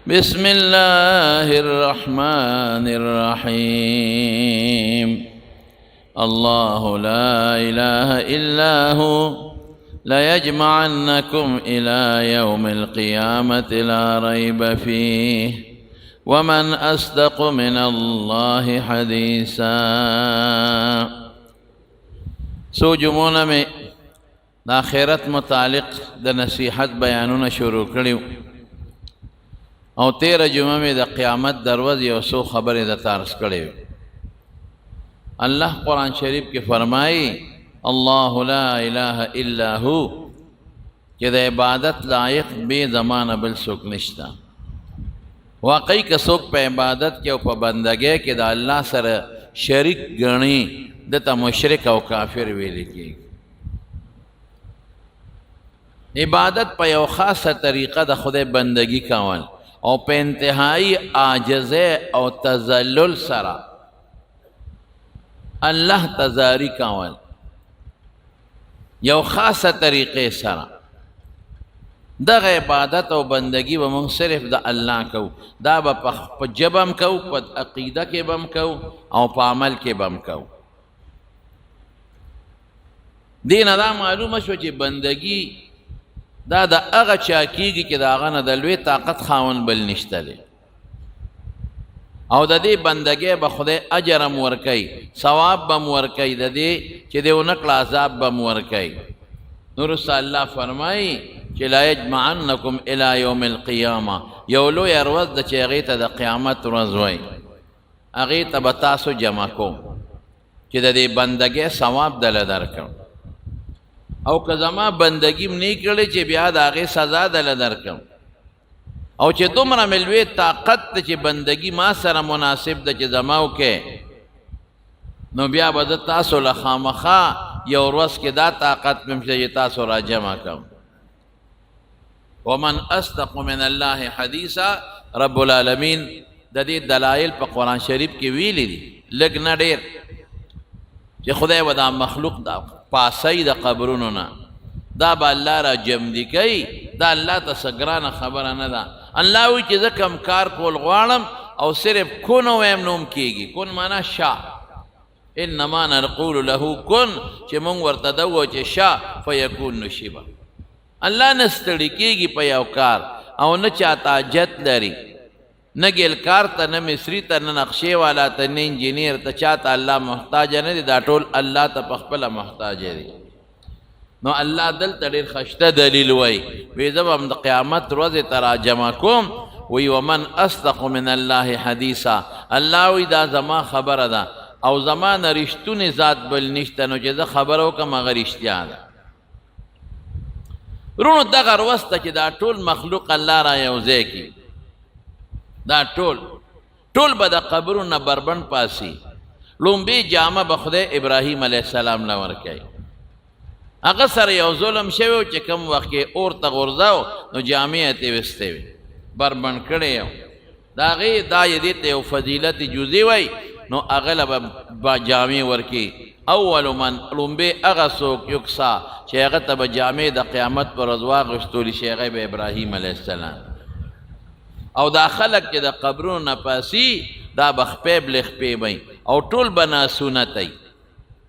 بسم الله الرحمن الرحيم الله لا إله إلا هو ليجمعنكم إلى يوم القيامة لا ريب فيه ومن أصدق من الله حديثا. سو جمعون میں دا آخرت متعلق دا نصیحت بیانون شروع کریو او 13 جمعہ میں دا قیامت دروز یو سو خبر دا تارس کریو. اللہ قرآن شریف کے فرمائی اللہ لا الہ الا ہو کہ دا عبادت لائق بے زمان بل سوک نشتا. واقعی کہ سوک پہ عبادت کے اوپا بندگے کہ دا اللہ سر شرک گرنی دتا مشرک او کافر ویلے کی. عبادت پہ یو خاص طریقہ دا خود بندگی کول او پہ انتہائی عاجزے او تذلل سرا اللہ تزاری کول یو خاص طریقے سرا. دا عبادت او بندگی و من صرف دا اللہ کو دا با پا جبم کو پا عقیدہ کے بم کو او پا عمل کے بم کو. دین دا معلوم شو چی بندگی دا اغا چاکیگی که دا اغا ندلوی طاقت خاون بل نشتلے او دا دی بندگی با خود اجرم ورکی ثواب بم ورکی دا دی چی دیو نقل عذاب بم ورکی. نورسا اللہ فرمائی چی لا یجمعنکم الى یوم القیامة یولو یروز دا چی اغیتا دا قیامت رزوی اغیتا بتاسو جمع کو چی دا دی بندگی ثواب دل درکم او که زما بندگیم نی کړی چې بیا د هغې سزا دله درکم او چې دومره مې لوی طاقت ده چې بندگی ما سره مناسب ده چې زما وکې نو بیا به زه تاسو له خامخا یو ورځ کې دا طاقت مې شته چې تاسو را جمع کړم. ومن اصدق من الله حدیثا رب العالمین د دې دلایل په قرآن شریف کې ویلي دي لږ نه ډېر چې خدای به دا مخلوق دا پاسی دا قبرونو نا دا با اللہ را جمدی کئی دا اللہ تا سگران خبر ندا. اللہ وی چیزا کم کار کول غوارم او صرف کنو ویم نوم کیگی. کن مانا شا انما نرقول لہو کن چی منگ ورتدو چی شا فیکون نشیبا. اللہ نستڑی کیگی پا یو کار او نچاتا جت لری نگل کار تا نمصری تا نقشے والا تا انجینئر تا چاہتا اللہ محتاج ہے دا ټول اللہ تا پخپلا محتاج ہے. نو اللہ دل تا دیر خشتا دلیل وی ویزم ام دا قیامت روز ترا جمع کم وی ومن اصدق من اللہ حدیثا اللہ وی دا زما خبر دا او زمان رشتون ذات بل نشتا نو چیزا خبرو کم اگر اشتیا دا. رونو دا غر وستا چی دا ټول مخلوق اللہ را یوزے کی دا ټول به د قبرونه بربند پاسی. لومبی جامه به خدای ابراهیم علیه السلام له ورکوي. هغه سره یو ظلم شوی و چې کوم وخت کې اور ته غورځاو نو جامې یې ترې ویستې وې بربند کړی یو د هغې دا یې دې ته یو فضیلت جزي وی نو هغه له به جامې ورکي. اول من لومبی هغه څوک یکسا چې هغه ته به جامې د قیامت پر ورځ واغوستلی شي هغه به ابراهیم علیه السلام. او دا خلق که دا قبرون نپاسی دا بخپیب لخپیب بین او طول بنا سونتی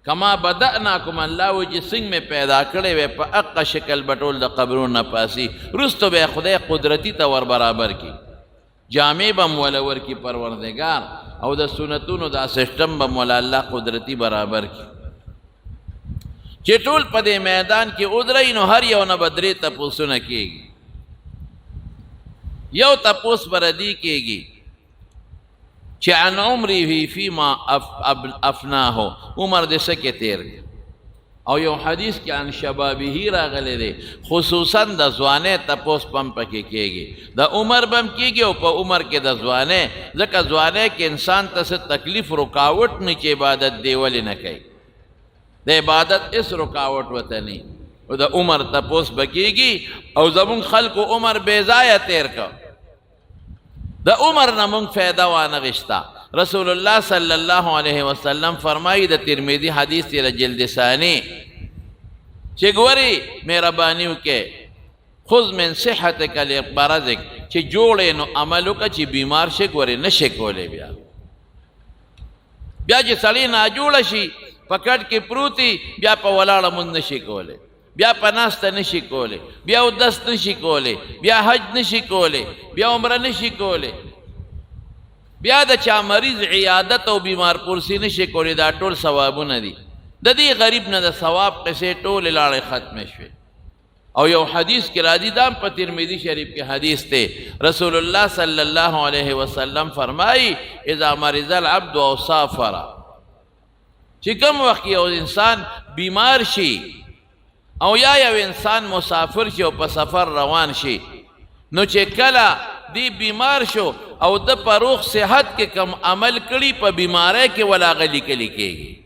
کما بدأناکم اللہ وجی سنگ میں پیدا کرے وے پا اقا شکل بطول دا قبرون نپاسی رستو بے خدای قدرتی تا ور برابر کی جامع بم ولور کی پروردگار او دا سنتون دا سشتم بم ولا اللہ قدرتی برابر کی چی طول پا دے میدان کی ادرینو ہر یو نبدری تپوسو نکیگی. یو تپوس بردی کے گی چی عن عمری ہی فیما افناہو عمر دے سکے تیر گی او یو حدیث کی عن شبابی ہی را غلے دے خصوصاً دا زوانے تپوس پم پکے کے گی دا عمر بم کی گی او پا عمر کے دا زوانے زکا زوانے کے انسان تا سے تکلیف رکاوٹ نیچے عبادت دیولی نکے دا عبادت اس رکاوٹ وطنی او دا عمر تپوس بکی گی او زمون خلق عمر بیزایا تیر کا دا عمر نمونگ فیدہ وانغشتا. رسول اللہ صلی اللہ علیہ وسلم فرمائی دا ترمیدی حدیث تیرا جلد ثانی چگوری میرا بانیو کے خذ من صحتک لمرضک چې جوړې نو عمل وکړه چې بیمار شي ګورې نشي کولی بیا چې سړی ناجوړه شي په کټ کې پروتي بیا په ولاړه مونځ نشي کولی بیا په ناسته نشي کولی بیا اودس نشي کولی بیا حج نشي کولی بیا عمره نشي کولی بیا د چا مریض عیادت او بیمار پرسی نشي کولی دا ټول ثوابونه دي د دې غریب نه د ثواب قصې ټولې لاړې ختمې شوې او یو حدیث کې راځي دام په ترمذی شریف کې حدیث ته رسول الله صلی الله علیه وسلم فرمایي اذا مرض العبد او سافر چې کوم وخت یو انسان بیمار شي او یا یو انسان مسافر شي او په سفر روان شي نو چې کله دی بیمار شو او د پروخ صحت کې کم عمل کړي په بیماری کې ولا غلی کلی کېږي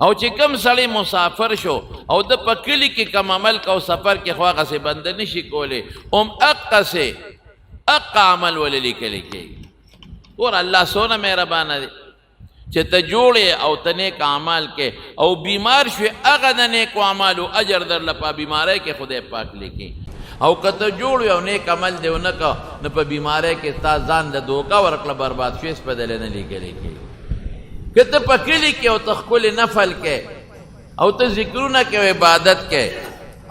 او چې کم سړی مسافر شو او د په کلي کې کم عمل کو سفر کې خو هغسې بنده نشي کولی اقسې عمل ولې لیکلی کېږي ګوره الله څونه مهربانه دی چې ته جوړې او ته نیک اعمال کې او بیمار شوې هغه د نیکو اعمالو اجر درله په بیماری کې خدای پاک لیکي او که ته جوړ وي او نیک عمل دې ونه که نو په بیماری کې ستا ځان د دوکه ورکړه برباد شوې سپدلې نه لیکلی کېږي که ته په کلي کې او ته ښکلې نفل کې او ته ذکرونه کې او عبادت کې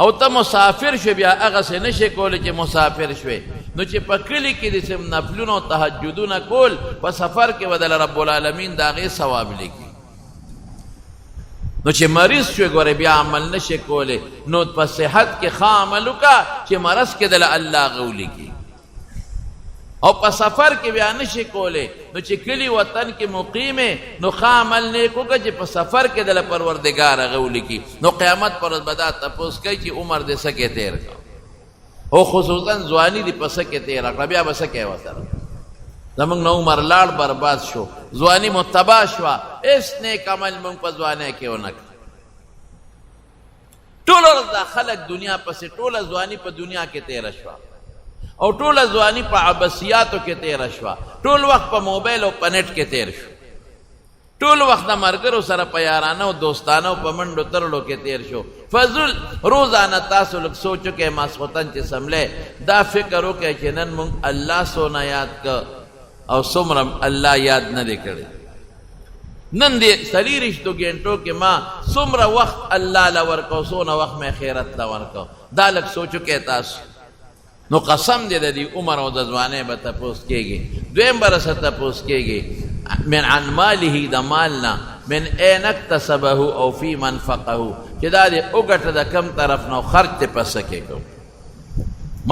او ته مسافر شوې بیا هغسې نشې کولی چې مسافر شوې نو چې په کلي کې داسې نفلونه او تهجدونه کول په سفر کې به دله رب العالمین د هغې ثواب لیکي نو چې مریض شوې ګورې بیا عمل نشې کولی نو په صحت کې ښه عمل وکړه چې مرض کې دله الله هغه ولیکي او په سفر کې بیا نشي کولی نو چې کلی وطن کې مقیمې نو ښه عمل نیک وکړه چې په سفر کې دله پروردګار هغه ولیکي نو قیامت پر ورځ به دا تپوس کوي چې عمر دې څه کې تېر کړه او خصوصا ځواني دې په څه کې تېره کړه بیا به څه کوې ورسره زمونږ نه عمر لاړ برباد شو ځواني مو تباه شوه هېڅ نیک عمل مونږ په ځوانۍ کې ونه کړه ټوله ورځ دا خلک دنیا پسې ټوله ځواني په دنیا کې تېره شوه او ټوله ځواني په عبثیاتو کې تېره شوه ټول وخت په موبایل او په نېټ کې تېر شو ټول وخت د ملګرو سره په یارانه او دوستانه او په منډو ترلو کې تېر شو فضل روزانه تاسو لږ سوچ وکئ ماسخوتن چې سملی دا فکر وکئ چې نن مونږ الله څونه یاد که او څومره الله یاد نه دی کړی نن دې څلېرویشتو ګنټو کې ما څومره وخت الله له ورکو څونه وخت مې خیرت له ورکو دا لږ سوچ وکئ تاسو نو قسم دې د دې عمر او د ځوانۍ به تپوس کېږي دویم به رسه تپوس کېږي من عن ماله د مال نه من این اکتسبه او فی منفقه چې دا دې وګټه د کم طرف نه خرج دې په څه کې کوو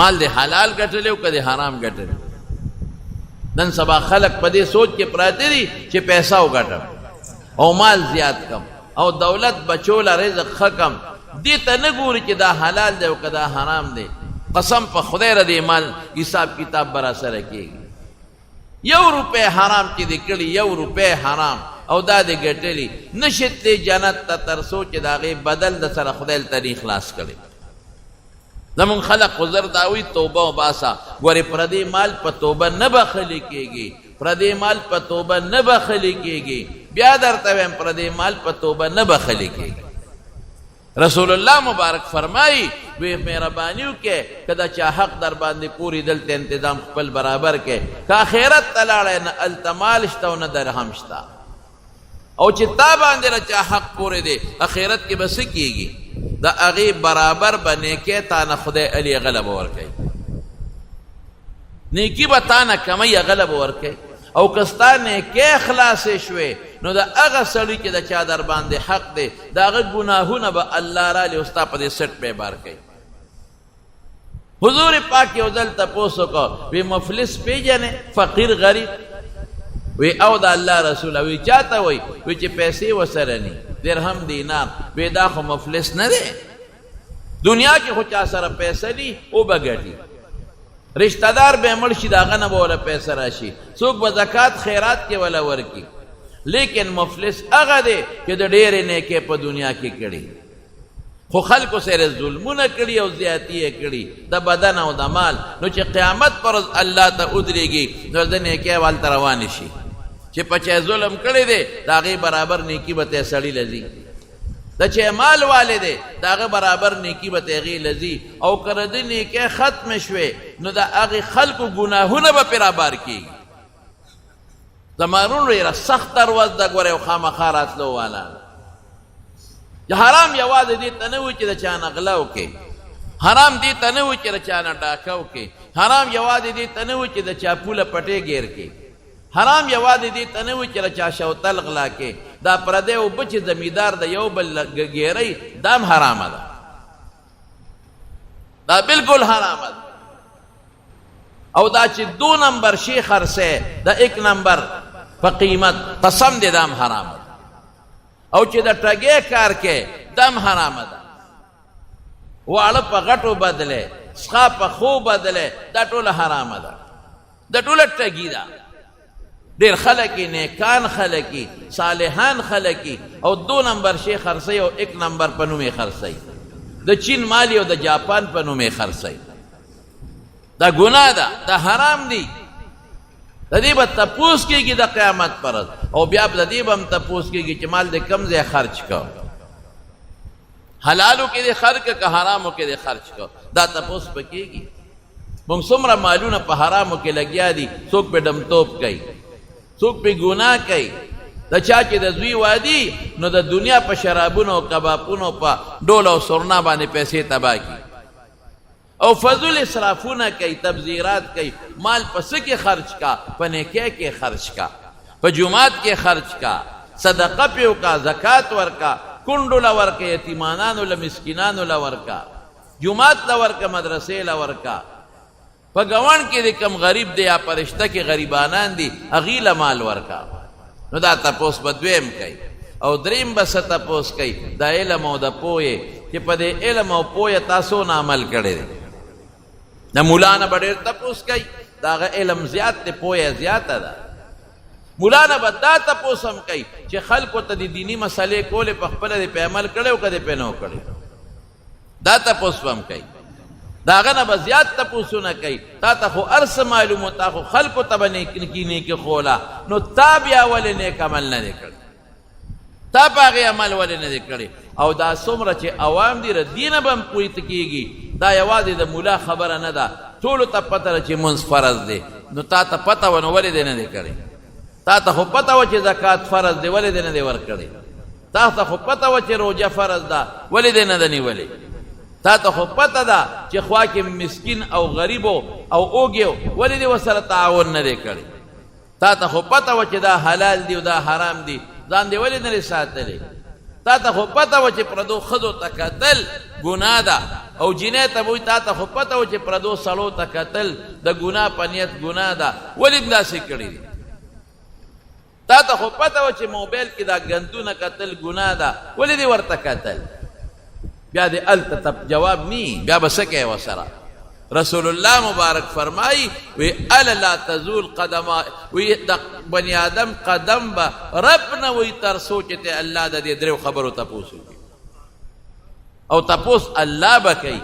مال دې حلال ګټلی او که دې حرام ګټلی نن سبا خلق په دې سوچ کې پراته دي چې پیسه وګټم او مال زیات کم او دولت بچوله رزق ښه کم دې ته نه ګوري چې دا حلال دی او که دا حرام دی قسم په خدای را دې مال حساب کتاب به را سره کېږي یو روپۍ حرام چې دې کړي یو روپۍ حرام او دا دې ګټلي نشي تللی جنت ته تر څو چې د هغې بدل د سره خدای ته نه خلاص کړي زمونږ خلق خو زر دا وایي توبه وباسه ګورې پردې مال په توبه نه بخلي کېږي پردې مال په توبه نه بخلي کېږي بیا درته وایم پردې مال په توبه نه بخلي کېږي رسول الله مبارک فرمائی وی مهربانی وکړه که د چا حق در باندې پوری دلته انتظام خپل برابر کې که آخرت ته لاړی نه هلته مال شته او نه درهم شته او چې تا باندې د چا حق پورې دی آخرت کې به څه کېږي د هغې برابر به نیکۍ تا نه خدای علي هغه به ورکوي نیکي به تا نه کمی هغه به ورکوي او که ستا نیکۍ خلاصې شوې نو د هغه سړي چې د چا در باندې حق دی د هغه ګناهونه به الله رالی او ستا په دې سټ پې بار کوي حضور پاک یو ځل تپوس وکړه وی مفلس پیژنې فقیر غریب وی او د الله رسوله وی چاته وی وی چې پیسې ورسره ني درهم دینار وی دا خو مفلس نه دی دنیا کې خو چا سره پیسه دي او به ګټي رشتہ دار به مړ شي د هغه نه به وله پیسه راشي څوک به زکات خیرات کې وله ورکي لیکن مفلس هغه دی چې د ډېرې نیکۍ په دنیا کې کړي خو خلکو سره ظلمونه کړي او زیاتي یې کړي د بدن او د مال نو چې قیامت پر ورځ الله ته ودرېږي نو د نیکۍ والته روانې شي چې په چا ظلم کړی دی د هغې برابر نیکي به ته سړي له ځي د چې مال والے دی د هغه برابر نیکي به ته هغې لځي او که د نیکۍ ختم شوې نو د هغې خلکو ګناهونه به پرې رابار کېږي زمارون ډېره سخته ورځ ده ګوره یو خامخا راتلو والا حرام یوازې دې ته نه وي چې د چا نه غله وکړې حرام دې ته نه وي چې د چا نه ډاکه وکړې حرام یوازې دې ته نه وي چې د چا پوله پټې ګیر کړې حرام یوازې دې ته نه وي چې د چا شوتل غلا کې دا پردی اوبه چې زمیندار د یو بل ګیرئ دا هم حرامه ده دا بالکل حرامه ده او دا چې 2 نمبر شی خرڅی د 1 نمبر په قیمت قسم دې دا هم حرامه ده او چې د ټګۍ کار کې دا هم حرامه ده واړه په غټو بدلې څښا په خو بدلې دا ټوله حرامه ده دا ټوله ټګي ده ډېر خلک یې نیکان خلک یې صالحان خلک یې او 2 نمبر شی خرڅوي او 1 نمبر په نوم یې خرڅوي د چین مالی او د جاپان په نوم یې خرڅوي دا ګناه ده دا حرام دی د دې به تپوس کېږي د قیامت پر ورځ او بیا د دې به هم تپوس کېږي چې مال دې کم ځای خرچ کړ حلالو کې دې خرچ کړه که حرامو کې دې خرچ کړ دا تپوس به کېږي موږ څومره مالونه په حرامو کې لګیا دي څوک پې ډمتوب کوي څوک پې ګناه کوي د چا چې د زوی وادي نو د دنیا په شرابونو او کبابونو په ډول او سرنا باندې پیسې تباه کړي او فضل اسرافونه کوي تبذیرات کوي مال په څه کې خرچ کا په نیکۍ کې خرچ کا په جومات کې خرچ کا صدقه پې وکړه زکات ورکا کونډو له ورکه یتیمانانو له مسکینانو له ورکا جومات له ورکه مدرسې له ورکا په ګاونډ کې د کم غریب دی یا په رشته کې غریبانان دي هغې له مال ورکا نو دا تپوس به دویم کوي او دریم به څه تپوس کوي د علم او د پوهې چې په دې علم او پوهې تاسو نه عمل کړی دی د مولا نه به ډېر تپوس کوي د هغه علم زیات دی پوهه زیاته ده مولا نه به دا تپوس هم کوي چې خلکو ته د دیني مسلې کولې په خپله دې پې عمل کړی او که دې پې نه و کړی دا تپوس به هم کوي د هغه نه به زیات تپوسونه کوي تا ته خو هر څه معلوم تا خو خلکو ته به نیکي خوله نو تا بیا ولې نیک عمل نه دی کړی تا په هغې عمل ولې نه دی کړی او دا څومره چې عوام دي ره دې نه به هم پوهېته کېږي دا یوازې د مولا خبره نه ده ټولو ته پته ده چې منځ فرض دی نو تا ته پته وه نو ولې دی نه دی کړی تا ته خو پته وه چې زکات فرض دی ولې دی نه دی ورکړی تا ته خو پته وه چې روژه فرض ده ولې دی نه ده نیولې تا ته خو پته ده چې خوا کې مسکین او غریبو او اوږیو ولې دی ورسره تعاون نه دی کړی تا ته خو پته وه چې دا حلال دی او دا حرام دی ځان دی ولې نه دی ساتلی تا ته خو پته وه چې پردو ښځو ته کتل ګناه ده او جینۍ ته به وایي تا ته خو پته وه چې پردو سړو ته کتل د ګناه په نیت ګناه ده ولې م داسې کړي دي تا ته خو پته وه چې موبایل کې دا ګندونه کتل ګناه ده ولې دې ورته کتل بیا دې هلته جواب نی بیا به څه کوې ورسره رسول الله مبارک فرمائی وی الا لا تزول قدما وی د بنی آدم قدم با رب نه وی تر سوچته الله د دې درو خبرو تپوس او تپوس الله بکئی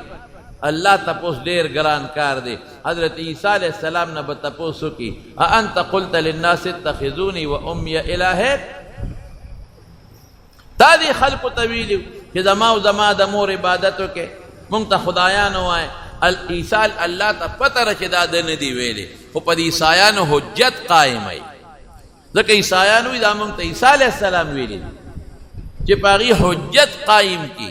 الله تپوس ډیر ګران کار دی حضرت عیسی علیہ السلام نه به تپوس کی انت قلت للناس اتخذوني وامي الهين دا دی خلق طویل چې زما او زما د مور عبادتو کې مونږ ته خدایانو وای عیسی الله ته پته ده چې دا ده نه دي ویلې خو په دې عیسایانو حجت قایموي ځکه عیسایانو دا مونږ ته عیسی علیه السلام ویلي دي چې په هغې حجت قایم کي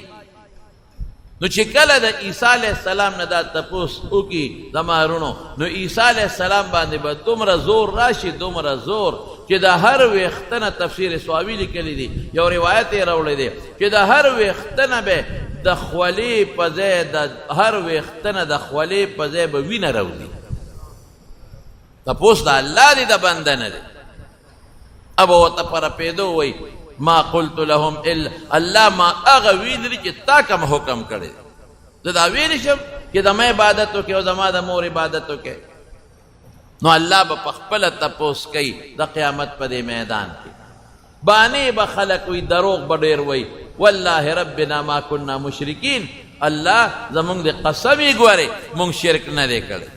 نو چې کله د عیسی علیه السلام نه دا تپوس وکړي زما ورونو نو عیسی علیه السلام باندې به دومره زور راشي دومره زور چې د هر ویښته نه تفسیر صحابي لیکلی دي یو روایت یې راوړی دی چې د هر ویښته نه به د خولې په ځای د هر ویښته نه د خولې په ځای به وینه راوځي تپوس د الله دی د بنده نه دی اب ورته په رپېدو وایي ما قلت لهم الا الله ما هغه ویلي چې تا کوم حکم کړی زه دا ویلی شم چې زما عبادت وکړې او زما د مور عبادت وکړې نو الله به په خپله تپوس کوي د قیامت په دې میدان کې بانې به خلک وي دروغ به ډېر وایي والله ربنا ما كنا مشرکین الله زمونږ د قسم یې ګورې مونږ شرک نه دی کړی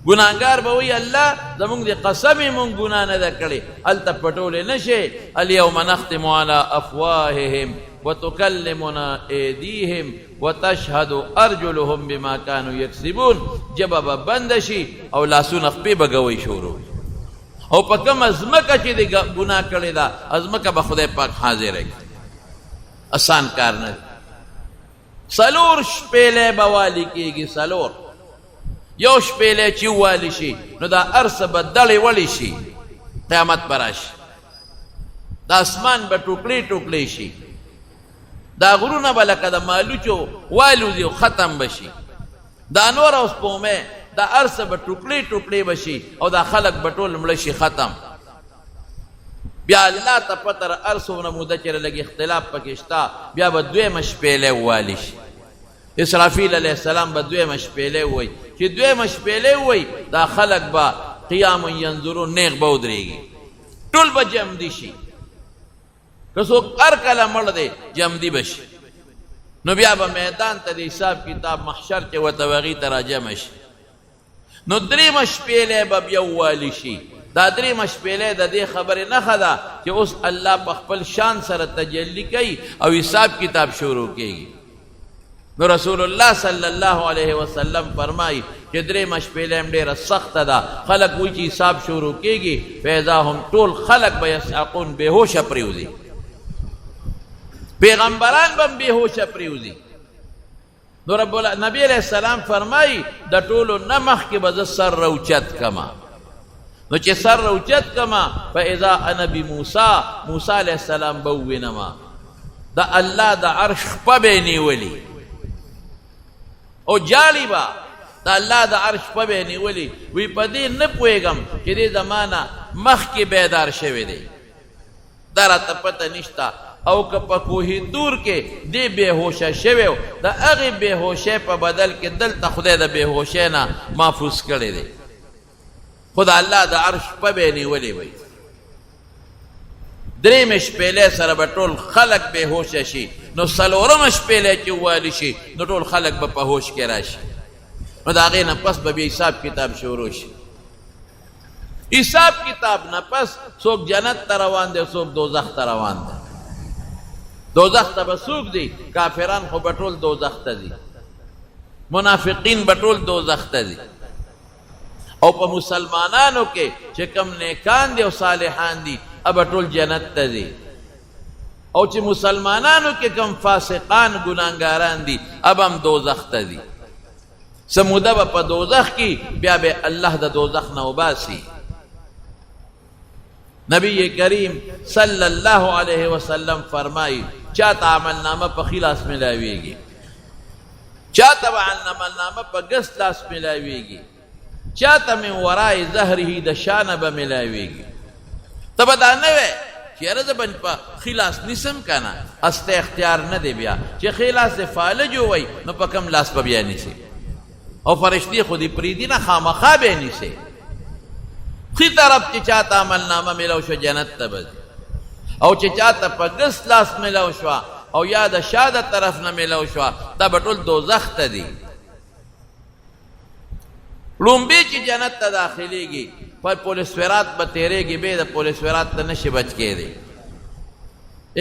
ګناهګار به وایي الله زمونږ د قسم یې مونږ ګناه نه ده کړې هلته پټولی نه شي الیوم نختم علی افواههم وتکلمنا ایدیهم وتشهد ارجلهم بما كانوا یکسبون جبه به بند شي او لاسونه خپې به ګوی شروع او په کومه ځمکه چې د ګناه کړې ده ځمکه به خدای پاک حاضره کړي آسان کار نه دی څلور شپېلې به والي کېږي څلور یو شپېلې چې والي شي نو دا ارسه به دړې وړې شي قیامت به راشي دا اسمان به ټوکړې ټوکړې شي دا غرونه به لکه د مالوچو والوځي او ختم به شي دا نور او سپومې دا ارسه به ټوکړې ټوکړې به شي او دا خلق به ټول مړه شي ختم بیا الله ته پته ر ارسونه موده چې لږ اختلاف پکې شته بیا به دویمه شپېلې ووالي شي اسرافیل علیه السلام به دویمه شپېلې ووایي چې دویمه شپېلې ووایي دا خلق به قیام ینظرون نیغ به ودرېږي ټول به جمدي شي که څوک هر کله مړ دی جمدي به شي نو بیا به میدان ته د حساب کتاب محشر چې ورته هغې ته راجمع شي نو درېیمه شپېلې به بیا ووالي شي دا درېیمه شپېلې د دې خبرې نښه ده چې اوس الله په خپل شان سره تجلی کوي او حساب کتاب شروع کېږي نو رسول الله صلی الله علیه وسلم فرمایي چې درېیمه شپېلې هم ډېره سخته ده خلک وایي چې حساب شروع کېږي فاذا هم ټول خلک به یسعقون بېهوشه پرېوځي پیغمبران به هم بېهوشه پرېوځي نو نبی علیہ السلام فرمایي د ټولو نه مخکې به زه سر روچت کما نو چې سر روچت کما فاذا انا بموسی موسی علیہ السلام به ووینما د الله د عرش خپه به نیولي او جالی به د الله د عرش خپه به نیولي وی په دې نه پوهېږم چې دې زمانه مخکې بیدار شوی دی دا راته پته نشته او که په کوهي دور کې دې بېهوشه شوی و د هغې بېهوشۍ په بدل کې دلته خدای د بېهوشۍ نه محفوظ کړی دی خو د الله د عرش شپه به یې نیولې وی درېیمې شپېلې سره به ټول خلک بېهوشه شي نو څلورمه شپېلې چې ووالي شي نو ټول خلک به په هوش کې راشي نو د هغې نه پس به بیا حساب کتاب شروع شي حساب کتاب نه پس څوک جنت ته روان دی څوک دوزخ ته روان دی دوزخ ته به څوک دی کافران خو به ټول دوزخ ته ځي منافقین به ټول دوزخ ته ځي او په مسلمانانو کې چې کم نیکان دي او صالحان دي اب ټول جنت ته ځي او چې مسلمانانو کې کم فاسقان ګناهګاران دي اب هم دوزخ ته ځي څه موده به په دوزخ کې بیا به الله د دوزخ نه وباسي نبی کریم صلی الله علیه وسلم فرمائی چاہتا عمل نامہ پا خلاص ملاویگی چاہتا عمل نامہ پا گست لاس ملاویگی چاہتا من ورائی ظہری دشانہ با ملاویگی تب دا نوے چی ارز بن پا خلاص نسم کنا است اختیار ندے بیا چی خلاص فالجو وی نو پا کم لاس پا بیا نسی او فرشتی خودی پریدی نا خامخا بیا نسی خی طرف چی چاہتا عمل نامہ ملو شو جنت تبز او چی چاہتا پا گس لاس ملو شو او یاد شادت طرف نہ ملو شو تب ټول دوزخ تا دی لومبی چی جنت تا داخلی گی پر پولیس ورات با تیرے گی بے دا پولیس ورات تا نشی بچ کے دی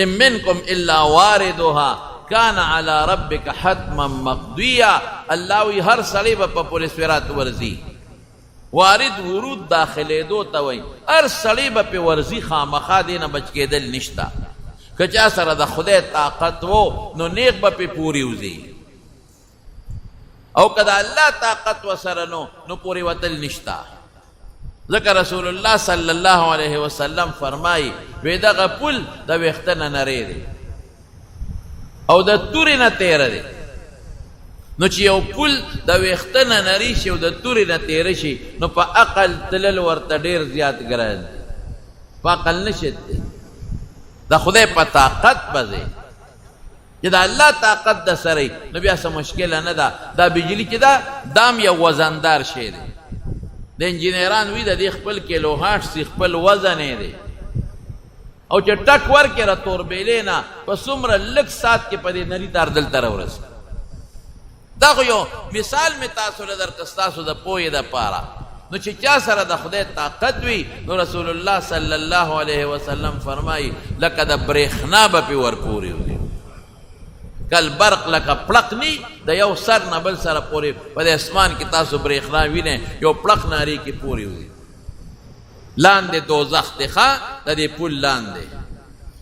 ام منکم الا واردوها کان علی ربک حتما مقضیا اللہ وی ہر سڑی با پولیس ورات ورزی وارد ورود داخلے دو توئی ار سڑی با پی ورزی خامخا دینا بچ کے دل نشتا کچا سر دا خدای طاقت وہ نو نیک با پی پوری وزی او کدا اللہ طاقت و سرنو نو پوری وطل نشتا ذکر رسول اللہ صلی اللہ علیہ وسلم فرمائی ویدہ غپل دا ویختن نرے دے او دا توری نا تیر دے نو چې یو پل د ویښته نه نری شي او د تورې نه تیره شي نو په عقل تلل ورته ډېر زیات ګران په عقل نشي د خدای په طاقت به ځې چې د الله طاقت د سره نو بیا څه مشکله نه ده دا بجلي چې ده دام یو وزندار شی دی د انجینران وي د دې خپل کیلو هاټ سي خپل وزن یې دی او چې ټک ورکې را توربیلې نه په څومره لږ ساعت کې په دې نري تار دلته راورسي دا خو یو مثال می تاسو له درکړ ستاسو د پوهې دپاره نو چې چا سره د خدای طاقت وي نو رسول الله صلی الله علیه وسلم فرمایي لکه د برېښنا به پې ورپورې وي کل برق لکه پړق نی د یو سر نه بل سره پورې په د اسمان کې تاسو برېښنا وینئ یو پړق نارې کې پورې وي لاندې دوزخ دی ښه د دې پل لاندې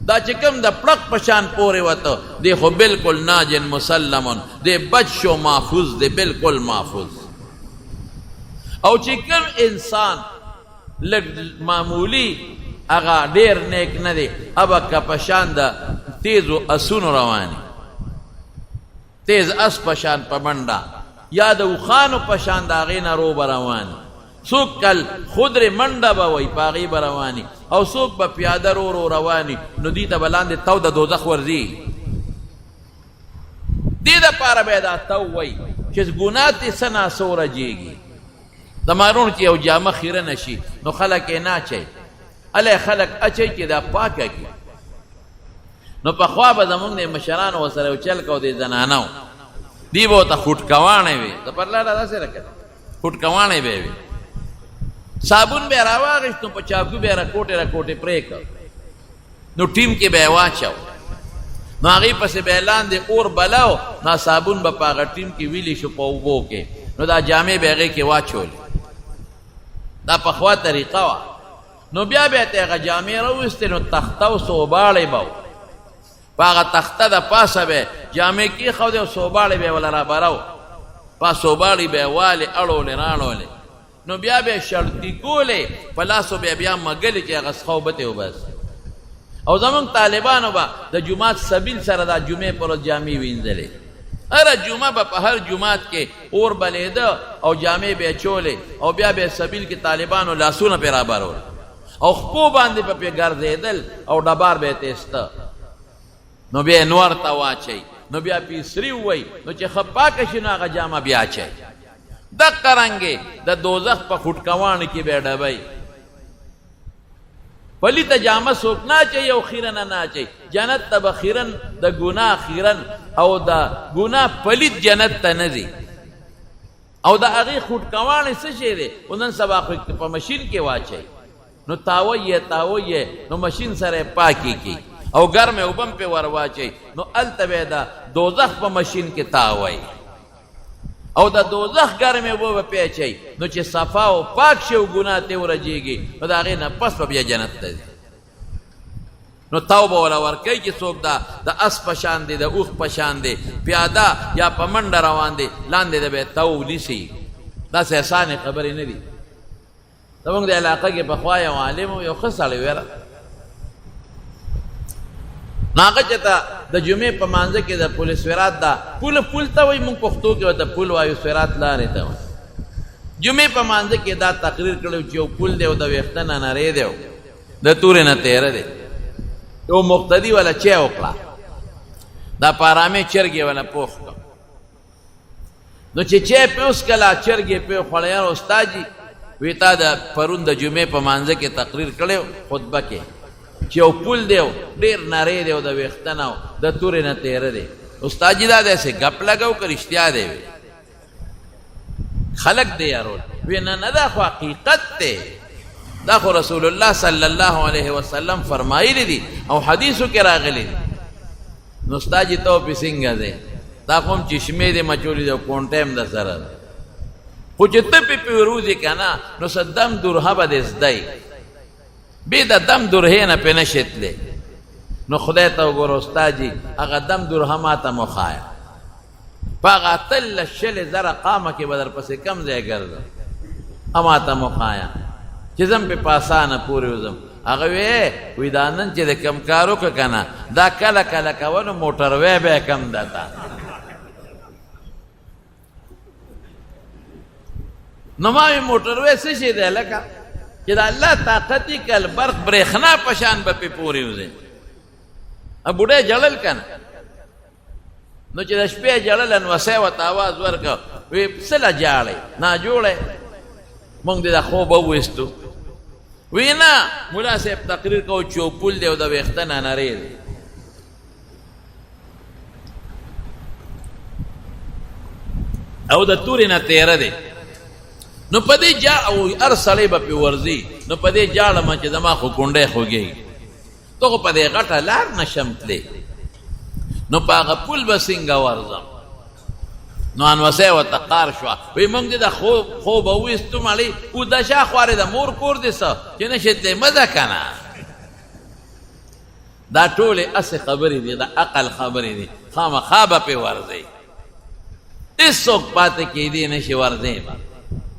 دا چې کوم د پړق په شان پورې وته دی خو بالکل ناجن مسلمون دی بچ شو محفوظ دی بالکل محفوظ او چې کوم انسان لږ معمولی هغه ډېر نیک نه دی هغه که په شان د تیزو اسونو رواني تیز اس په شان په منډه یا د اوښانو په شان د هغې نه رو به رواني څوک کل خودرې منډه به وی په هغې به رواني او څوک به پیاده رو رو رواني نو دوی ته به لاندې تو د دوزخ ورځي دې دپاره به یې دا تو وی چې ګناه تې څه ناڅه ورجېږي د مارون چې یو جامه خیره نه شي نو خلک یې نه اچوي هلی خلک اچوي چې دا پاکه کړي نو پخوا به زمونږ د مشرانو ورسره یو چل کو د زنانو دی به ورته خوټکواڼې وي د پرلاړه داسې راکړه خوټکواڼې به یې وي صابون به یې راواغېست نو په چاقو به یې راکوټې پرې کړ نو ټیم کې به یې واچو نو هغې پسې به یې لاندې اور بلاو نو صابون به په هغه ټیم کې ویلی شو په اوبو کې نو دا جامې به یې هغې کې واچولې دا پخوا طریقه وه نو بیا به یې ته هغه جامې راویستې نو تخته او صوباړې به و په هغه تخته د پاسه به جامې کېښودې او صوباړې به یې وله رابرو په صوباړې به یې والې اړولې راړولې نو بیا به یې شړطي کولې په لاسو به یې بیا مږلې چې هغه څښه اوبه ته وباسي او زمونږ طالبانو به د جومات سبیل سره دا جمعې پر ورځ جامې وینځلې هره جمعه به په هر جومات کې اور بلیده او جامې به یې چولې او بیا به یې سبیل کې طالبانو لاسونه پرې رابرول او خپو باندې به پرې ګرځېدل او ډبار به یې تیسته نو بیا نور ته واچئ نو بیا پیسري ووی نو چې ښه پاکه شي نو هغه جامه بیا اچئ دقه رنګې د دوزخ په خوټکواڼو کې به یې ډبئ پلیته جامه څوک نه اچوي او خیرنه نه اچوي جنت ته به خیرن د ګناه خیرن او د ګناه پلیت جنت ته نه ځي او د هغې خوټکواڼې څه شی دی خو نن سبا خو په مشین کې واچوي نو تاوی یې نو مشین سره یې پاکې کړي او ګرمې اوبه هم پرې ور واچوي نو هلته به یې د دوزخ په مشین کې تاوی او د دوزخ ګرمې اوبه به پرې اچوي نو چې صفا او پاک شي او ګناه ترې ورجېږي نو د هغې نه پس به بیا جنت ته ځي نو تو به وله ورکوي چې څوک د اس په شان دی د اوښ په شان دی پیاده یا په منډه روان دی لاندې د به یې تو نیسي داسې اسانې خبرې نه دي زمونږ د علاقه کې پخوا یو عالم و یو ښه سړی ویره نو هغه چې ته د جمعې په مانځه کې د پل سویرات دا پل ته وایي موږ پښتو کې ورته پل وایو سویرات لارې ته وایي جمعې په مانځه کې دا تقریر کړی چې یو پل دی او د ویښته نه نری دی د تورې نه تیره دی یو مقتدي والا چای وکړه دا په ارامۍ چرګ یې والا پوخ کړ نو چې چای پې وڅښله چرګ یې پې وخوړه یاره استاد جي وی تا د پرون د جمعې په مانځه کې تقریر کړی خطبه کې چې یو پل دی ډېر نری دی او د ویښته نه د تورې نه تیره دی استاد جي دا داسې ګپ لګو که رښتیا دی وی خلق دی یارول وی نه دا خو حقیقت دی دا خو رسول الله صلی الله علیه وسلم فرمایلی دي او حدیثو کې راغلی دي نو استاد جي ته وپې څنګه دی دا خو هم چشمې دی مچولي دی او کونټه هم د سره ده خو چې ته پې وروځې که نه نو څه دم درهه به دې زدی بې د دم درهې نه پې نه شتلی نو خدای ته وګوره استاد جي هغه دم درهه ما ته مخایه په هغه اتلس شلې زره قامه کې به در پسې کم ځای ګرځم ما ته مخایه چې زم پې په اسانه پورې وځم هغه وی دا نن چې د کم کار وکړه که نه دا کله کله کوه نو موټروی به یې کم ده تا نو ما وی موټروی څه شی دی لکه چې د الله طاقت یې کل برق برېښنا په شان به پې پورې وځې بوډۍ جړل که نه نو چې د شپې جړل انوسی ورته اواز ورکړه وی څه له جاړئ ناجوړی مونږ دې د خوبه وویستو وی نه ملا صاحب تقریر کوو چې یو پل دی او د ویښته نه نری دی او د تورې نه تیره دی نو په دې او هر سړی به پې ورځي نو په دې جاړمه چې زما خو کونډی خوږېږي ته خو په دې غټه لار نشم تلی نو په هغه پل به څنګه ورځم؟ نو انوسۍ ورته قار شوه، وایي موږ دې د خوب وویستو مړی اوده شا خوارې د مور کور دې څه چې نشې تلې مه ده که نه. دا ټولې هسې خبرې دي، د عقل خبرې دي، خامخا به پرې ورځئ، هېڅوک پاتې کېدی نشي، ورځئ به.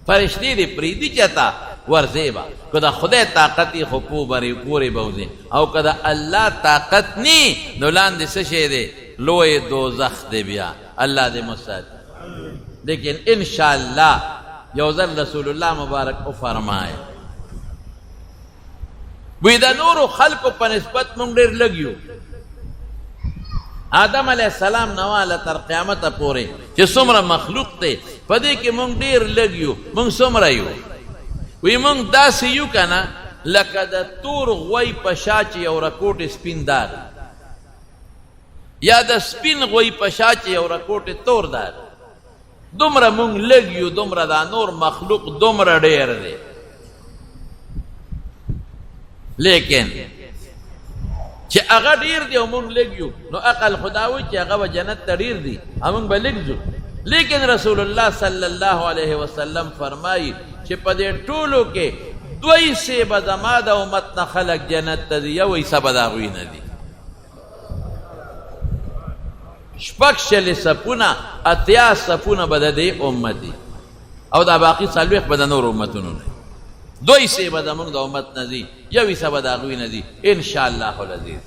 فرشتې دې پرېږدي چېرته ورځئ به. که د خدای طاقت یې خو پورې به وځي، او که د الله طاقت نی نو لاندې څه شی دی؟ لوی دوزخ دی. بیا الله دې مساتي. لیکن انشاءالله یو ځل رسول الله مبارک وفرمایه وی د نورو خلقو په نسبت مونږ ډېر لږ یو. آدم علیه السلام نه واله تر قیامته پورې چې څومره مخلوق دی په دې کې مونږ ډېر لږ یو. مونږ څومره یو؟ وی مونږ داسې یو که نه لکه د تور غوی په شا چې یو رکوټ سپین داغ، یا د سپین غوی په شا چې یو رکوټ تور داغ. دومره مونږ لږ یو، دومره دا نور مخلوق دومره ډېر دی. لیکن چې هغه ډېر دی او مونږ لږ یو، نو عقل خدا وایي چې هغه به جنت ته ډېر دي او مونږ به لږ ځو. لیکن رسول الله صلی الله علیه وسلم فرمایي چې په دې ټولو کې 2 حصې به زما د امت نه خلک جنت ته ځي، 1 حصه به د هغوی نه دي. 6 صفونه 80 صفونه به د دې امت دي، او دا باقي 40 به د نورو امتونو نه. 2 حصې به زمونږ د امت نه ځي، 1 حصه به د هغوی نه ځي انشاءالله العزیز.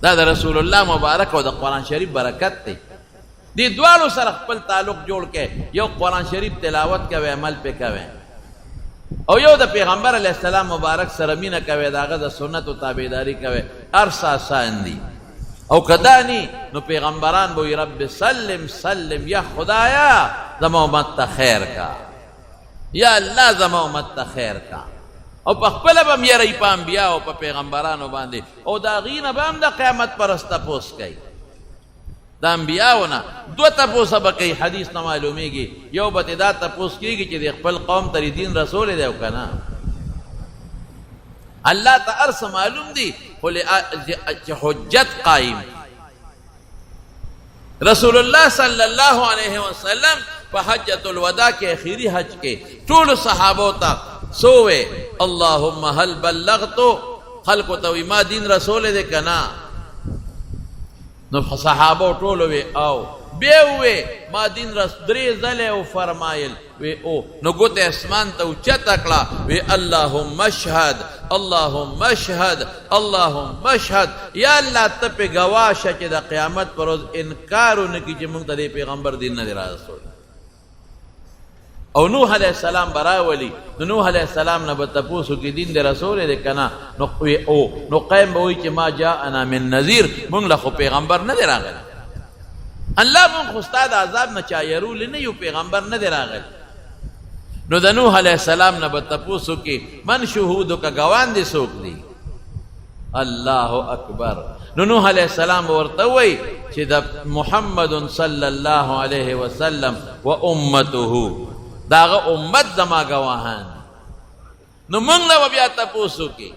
دا د رسول الله مبارک او د قرآن شریف برکت دی. دې دواړو سره خپل تعلق جوړ کړئ. یو قرآن شریف تلاوت کوئ، عمل پې کوئ، او یو د پیغمبر علیه السلام مبارک سره مینه کوئ، د هغه د سنتو تابعداري کوئ. هر څه آسان دي. او که دا نی نو پیغمبران به وایي رب سلم سلم، یا خدایا زما امت ته خیر کا، یا الله زما امت ته خیر کا. او په خپله به م یری په انبیاء او په پیغمبرانو باندې، او د هغې نه به هم د قیامت پر ورځ تپوس کوي. د انبیاو نه 2 تپوسه به کوي، حدیث نه معلومیږي. یو به تې دا تپوس کېږي چې د خپل قوم ته دین رسولی دی او که نه. الله ته هر څه معلوم دي، خو چې حجت قایم. رسول الله صلی الله علیه وسلم په حجة الوداع کې اخیری حج کې ټولو صحابو ته سووې اللهم هل بلغتو، خلقو ته وی ما دین رسول دی که نه؟ نو صحابو ټولو وی او، بیا وی ما دین 3 ځلې او فرمایل وی او. نو ګوتې اسمان ته اوچته کړه، وی اللهم اشهد اللهم اشهد اللهم اشهد، یا الله ته پې ګواه شه چې د قیامت پر ورځ انکار ونه کړي چې موږ ته د پیغمبر دین نه دی راسول. او نوح علیه السلام براولي، نو نوح علیه السلام نه به تپوس وکړي دین د رسول دی که نه؟ نو او نو قیم به وایي چې ما جاءنا من نذیر، موږ له خو پیغمبر نه دی راغلی. الله مونږ خو ستا د عذاب نه چا یرولی نه یو، پیغمبر نه دی راغلی. نو د نوح علیه السلام نه به تپوس وکړي من شهودو که ګوان دې څوک دی؟ الله اکبر. نو نوح علیه السلام به ورته وایي چې د محمد صلی الله علیه وسلم و امته، د هغه امت زما ګواهان. نو مونږ نه به بیا تپوس وکړي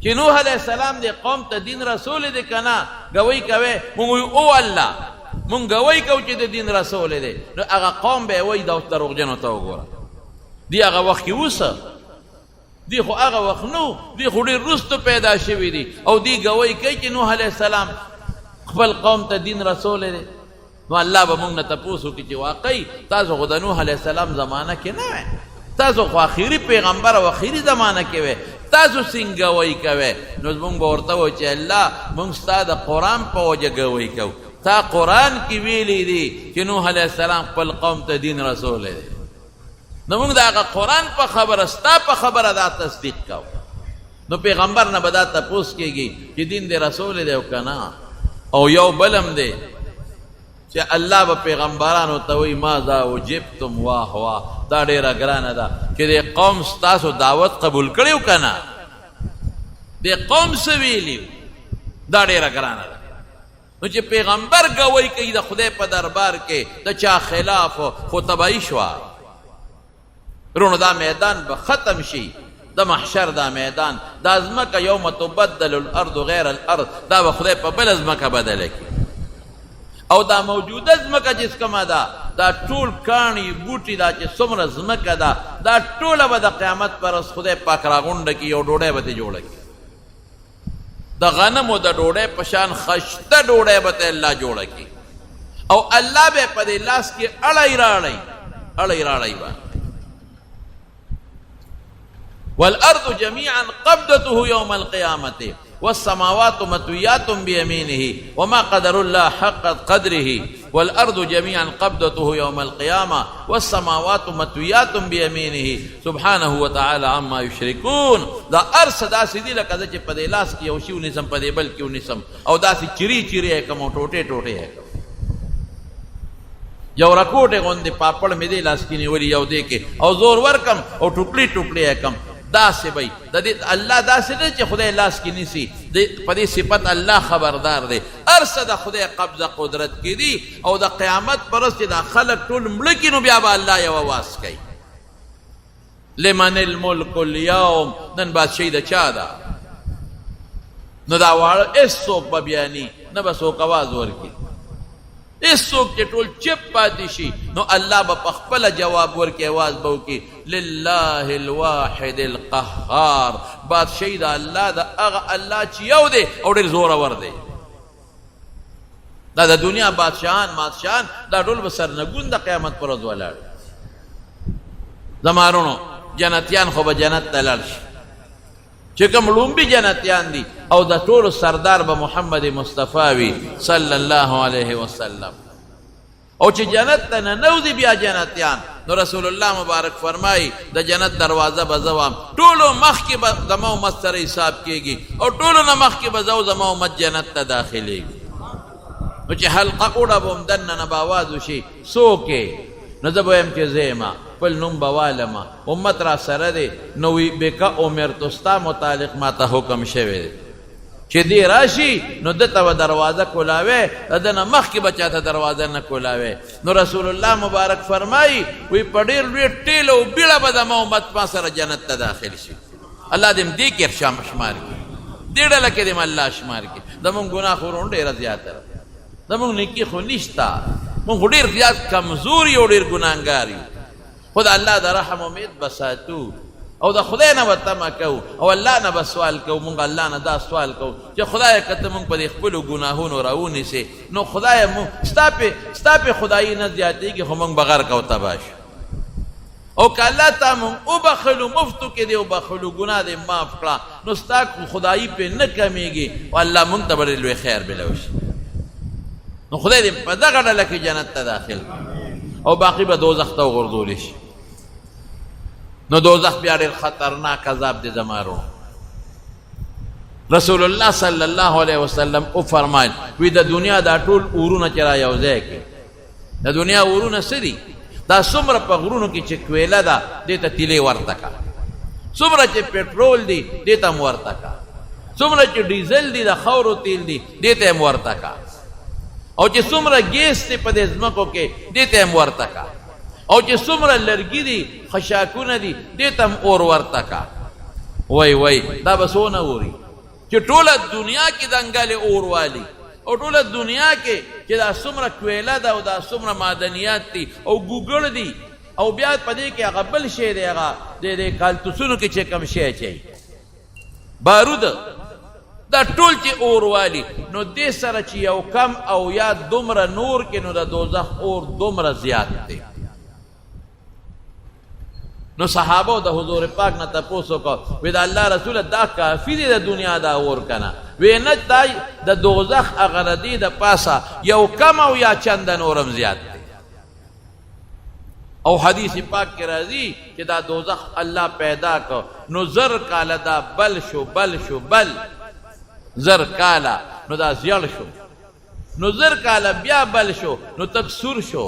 چې نوح علیه السلام دې قوم ته دین رسول دی که نه؟ ګوی کوئ؟ مونږ وایو او الله مونږ ګوی کوو چې د دین رسول دی. نو هغه قوم به یې وایي دا اوس دروغجنو ته وګوره، دی هغه وخت کې اوسه، دی خو هغه وخت نو، دی خو ډېر وروسته پیدا شوي دي، او دی ګوی کوي چې نوح علیه السلام خپل قوم ته دین رسول دی. نو الله به مونږ نه تپوس وکړي چې واقعي تاسو خو د نوح علیه السلام زمانه کې نه وئ، تاسو خو آخري پیغمبر او آخري زمانه کې وئ، تاسو څنګه ګوی کوئ؟ نو مونږ به ورته وایو چې الله مونږ ستا د قرآن په وجه ګوی کوو. تا قرآن کې ویلی دي چې نوح علیه السلام خپل قوم ته دین رسول دی. نو مونږ د هغه قرآن په خبره ستا په خبره دا تصدیق کوو. نو پیغمبر نه به دا تپوس کېږي چې دین د رسول دی او که نه؟ او یو بلم دی چې الله به پیغمبرانو ته وایي ماذا وجبتم، واه واه دا ډېره ګرانه ده چې د قوم ستاسو دعوت قبول کړی که نه؟ د قوم څه ویلي، دا ډېره ګرانه ده. نو چې پیغمبر ګوی کوي د خدای په دربار کې د چا خلاف، خو تباهي شوه. رونو دا میدان به ختم شي، د محشر دا میدان، دا ځمکه یوم تبدل الارض غیر الارض، دا به خدای په بله ځمکه بدله کړي. او دا موجوده ځمکه چې کومه ده دا ټول کاڼي بوټي دا چې څومره ځمکه ده دا ټوله به د قیامت پر ورځ خدای پاک راغونډه کړي او ډوډۍ به ترې جوړه کړي د غنمو د ډوډۍ په شان خشته ډوډۍ به ته الله جوړه کړي او الله به په دې لاس کې اړی راړی به والارض جميعا قبضته يوم القيامه والسماوات مطويات بيمينه وما قدر الله حق قدره والارض جميعا قبضته يوم القيامه والسماوات مطويات بيمينه سبحانه وتعالى عما يشركون دا ارس دا سیدی لکه چې په دې لاس کې یو شی ونیسم په دې بل کې ونیسم او دا سي چری کوم ټوټه ټوټه یو رکوټه غوندې پاپړ مې دې لاس کې نیولې یو دې کې او زور ورکم او ټوکړي کم داسې بھئی د دې الله داسې نه چې خدای لاس کې نیسي په دې صفت الله خبردار دی ارسه د خدای قبضه قدرت کې دي او د قیامت پر ورځ چې دا خلک ټول مړه کړي نو بیا به الله یو آواز کوي لمن الملک اليوم نن بادشاهي د چا ده نو دا واړه هېڅوک به بیا نه به څوک آواز ورکړي هېڅوک چې ټول چپ پاتې شي نو الله به په خپله جواب ورکړي آواز به وکړي لله الواحد القهار بادشاهي د الله د هغه الله چې یو دی او ډېر زورور دی دا د دنیا بادشاهان دا ټول به سرنګون د قیامت پر ورځ ولاړ زمارونو جنتیان خو به جنت ته لاړ شي چې کوم لومبي جنتیان دي او د ټولو سردار به محمد مصطفی وي صلی الله علیه وسلم او چې جنت ته ننوځي بیا جنتیان نو رسول الله مبارک فرمایي د جنت دروازه به زوام ټولو مخکې به زما امت سره حساب کېږي او ټولو نه مخکې به زو زما امت جنت ته داخلېږي نو چې حلقه کوډه به هم دننه به آواز وشي څوک یې نو زه به وایم چې زه یم خپل نوم به والمه امت را سره دی نو وی بکه امرتو ستا متعلق ما ته حکم شوی دی چې دی راشي نو دته به دروازه کولاوی د ده نه مخکې به چاته دروازه نه کولاوی نو رسول الله مبارک فرمایي وی په ډېر لوی ټیل او بیړه به زما امت ما سره جنت ته داخل شي الله دې دې کې شمار کړي دې ډله کې دې الله شمار کړي زمونږ ګناه خو ورونه ډېره زیاته ده زمونږ نیکي خو نشته مونږ خو ډېر زیات کمزور یو ډېر ګناهګار یو خو د الله د رحم امید به ساتو او د خدای نه به تمه کوو او الله نه به سوال کوو مونږ الله نه دا سوال کوو چې خدایه که ته مونږ په دې خپلو ګناهونو راونیسې نو خدایه ستا پې خدایي نه زیاتېږي خو مونږ به غرق او تباه شو او که الله تا مونږ وبخلو مفتو کې دې وبخلو ګناه دې معاف کړه نو ستا خدایي پې نه کمیږي او الله مونږ ته به ډېر لوی خیر بلوشي نو خدای دې په دغه ډله کې جنت ته داخل او باقی به دوزخ ته وغورځولی شي نو دوزخ بیا ډېر خطرناک عذاب دی زمارو رسول الله صلی الله علیه وسلم وفرمایل وی د دنیا دا ټول اورونه چې را یو ځای کې د دنیا اورونه څه دي دا څومره په غرونو کې چې کویله ده دې ته تیلې ورته کا څومره چې پټرول دی دې ته هم ورته کا څومره چې ډیزل دی د خاورو تیل دی دې ته هم ورته کا او چې څومره ګیس دی په دې ځمکو کې دې ته هم ورته کا او چې څومره لرګي دي خشاکونه دي دې ته هم اور ورته کا وای دا به څونه اوري چې ټوله دنیا کې دنګلې اور والي او ټوله دنیا کې چې دا څومره کویله ده او دا څومره معدنیات دي او ګوګړ دي او بیا په دې کې هغه بل شی دی هغه د کالتوسونو کې چې کوم شی اچوي بارود دا ټول چې اور والی نو دې سره چې یو کم او یا دومره نور کې نو د دوزخ اور دومره زیات دی نو صحابه د حضور پاک نه تپوس وکړه وی د الله رسول دا کافي دی د دنیا دا اور کنه وی نه دا د دوزخ هغه ردي د پاسه یو کم او یا چند نورم زیات دی او حدیث پاک کې راځي چې دا دوزخ الله پیدا کو نو زر کاله دا بل زر کالا نو دا زیړ شو نو زر کالا بیا بل شو نو تک سور شو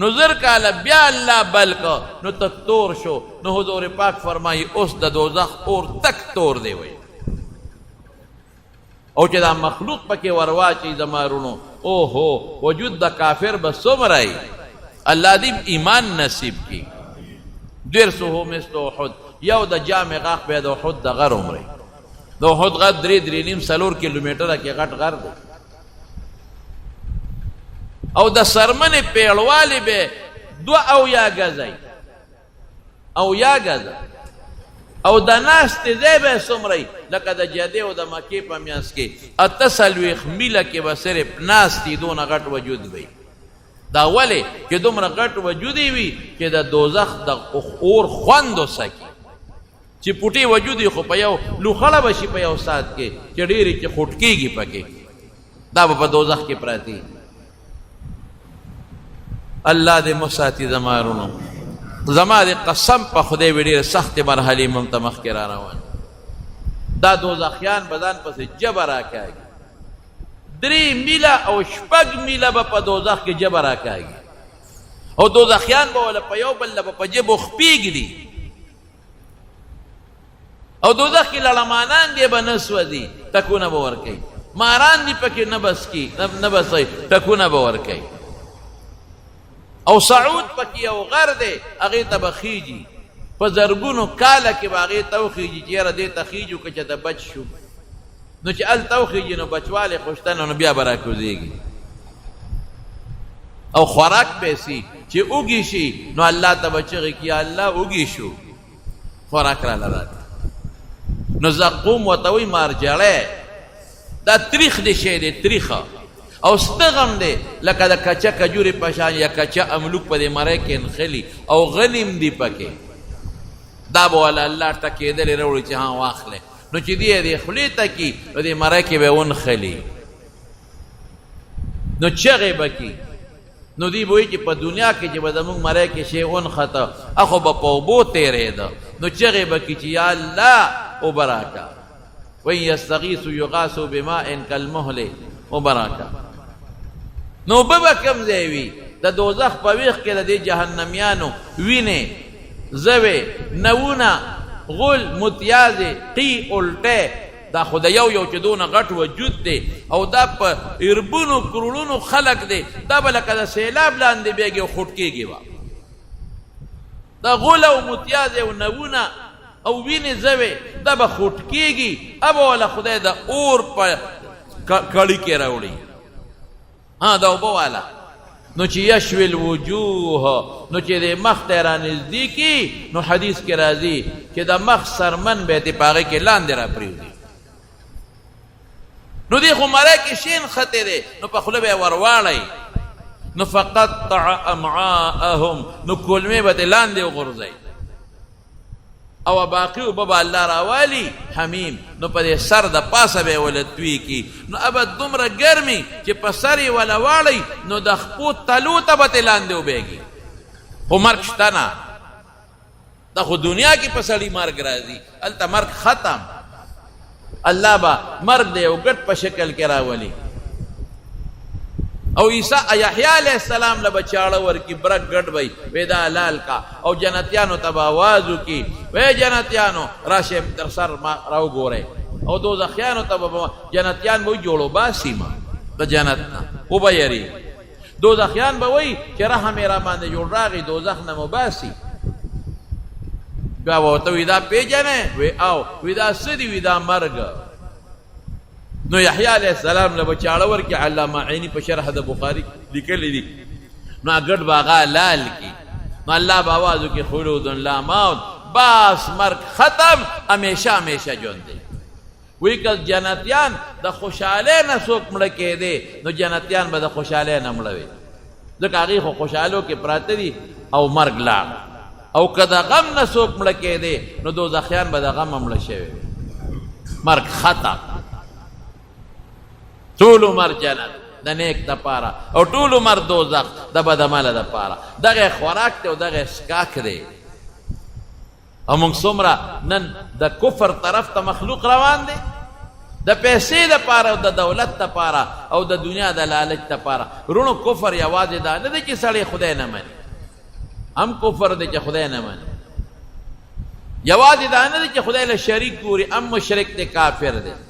نو زر کالا بیا اللہ بل کا نو تک تور شو نو حضور پاک فرمائی اس دا دوزخ اور تک تور دے وئی او چې دا مخلوق پکې ورواچي زمارونو او هو وجود د کافر بس سمرائی اللہ دیم ایمان نصیب کی دیر سو مثل احد یو دا جامع غاق بید احد دا غر عمری دا احد غر 3.5 سلور کیلومیٹر کی غٹ غر دی او د سرمنې پیړوالی به 2 اویا ګزی اویا ګزه او د ناستې ځای به یې څومره لکه د جدې او د مکې په میانځ کې 48 میله کې به صرف ناستې دونه غټ وجود وي دا ولې چې دومره غټ وجود یې وي چې د دوزخ د اور خوند وسکي چې پوټې وجود یې خو په یو لوخړه به شي په یو ساعت کې چې ډېرې چې خوټکېږي پکې دا به په دوزخ کې پراته الله دې مو ساتي زما ورونو زما دې قسم په خدای وي ډېرې سختې مرحلې موږ ته مخکې را روان دا دوزخیان به ځان پسې جبه راکاږي 3 میله او 6 میله به په دوزخ کې جبه راکاږي او دوزخیان به وله په یو بل به په جبو خپېږدي او دوزخ کې لړمانان دې به نه سوځي ټکونه به ورکوي ماران دې پکې نه بسوي ټکونه به ورکوي او سعود پکې یو غر دی هغې ته به خیجي په زرګونو کاله کې به هغې ته وخیجي چې یاره دې ته خیجو که چې ته بچ شو نو چې هلته وخیجي نو بچوالی خوشته نو بیا به راکوزېږي او خوراک به سي چې اوږي شي نو الله ته به چغې کړي یا الله اوږي شو خوراک راله راکړه نو زقوم ورته وایي مارجړی دا تریخ دی شی دی تریخه او ستغم دی لکه د کچه کجورې په شان یا کچه املوک په دې مرۍ کې نښلي او غنیم دی پکې دا به والا الله ټکېدلې راوړي چې ها واخلې نو چې دی یې دې خولې ته کي نو دې مرۍ کې به یې ونښلي نو چغې به کي نو دی به وایي چې په دنیا کې چې به زموږ مرۍ کې شی ونښته اخو به په اوبو تېرېده نو چغې به کي چې یا الله اوبه راکړه وایي یستغیثو یغاثو بماء کالمهل اوبه راکړه نو اوبه به کوم ځای وي د دوزخ په ویښ کې د دې جهنمیانو وینې زوې نوونه غول متیازې قی الټی دا خو د یو چې دونه غټ وجود دی او دا په اربونو کروڑونو خلق دی دا به لکه د سیلاب لاندې بیږي او خوټ کېږي به دا غول او متیازې او نوونه او وینې زوې دا به خوټ کېږي ابه والا خدای د اور په کړي کې راوړي ها دا اوبه والا نو چې یشوي الوجوه نو چې د مخ ته را نږدې کي نو حدیث کې راځي چې د مخ سرمن به یې په هغې کې لاندې را پرېږدي نو دی خو مرۍ کې شین خطې دی نو په خوله به یې ورواړئ نو فقطع امعاءهم نو کولمې به ترې لاندې وغورځئ او باقی اوبه به الله راوالي حمیم نو په دې سر د پاسه به یې وله توی کي نو ابد دومره ګرمي چې په سر یې وله واړئ نو د خپو تلو ته به ترې لاندې وبېږي خو مرګ شته نه دا خو دنیا کې په سړي مرګ راځي هلته مرګ ختم الله به مرګ د یو ګټ په شکل کې راولي او یحیی علیہ السلام له به چاړه ورکي برک ګډ وی وی دا حلال کا او جنتیانو ته به آواز وکړي وی جنتیانو راشئ تر سر ما راوګورئ او دوزخیانو ته به جنتیان به وایي جوړو باسي ما د جنت نه وبه یریږي دوزخیان به وایي چې رحم یې را باندې جوړ راغی دوزخ نه مو باسي بیا به ورته وي دا پېژنې وی او وی دا څه دي وی دا مرګ نو یحیی علیہ السلام له به چاړه ورکړي علامه عیني په شرح د بخاري لیکلی دي نو ګډ به هغه لال کي نو الله به آواز وکړي خلود لا موت بس مرګ ختم همیشه همیشه ژوند دی وی که جنتیان د خوشحالۍ نه څوک مړه کېدی نو جنتیان به د خوشحالۍ نه مړه وي ځکه هغې خو خوشحالو کې پراته دي او مرګ لاړ او که د غم نه څوک مړه کېدی نو دوزخیان به د غم مړه شوي مرګ ختم ټول عمر جنت د نیک دپاره او ټول عمر دوزخ د بدعمله دپاره دغه خوراک دی او دغه څښاک دی او موږ څومره نن د کفر طرف ته مخلوق روان دی د پیسې دپاره او د دولت دپاره او د دنیا د لالچ دپاره رونو کفر یوازې دا نه دی چې سړی خدای نه مني هم کفر دی چې خدای نه مني یوازې دا نه دی چې خدای له شریک ګوري هم مشرک دی کافر دی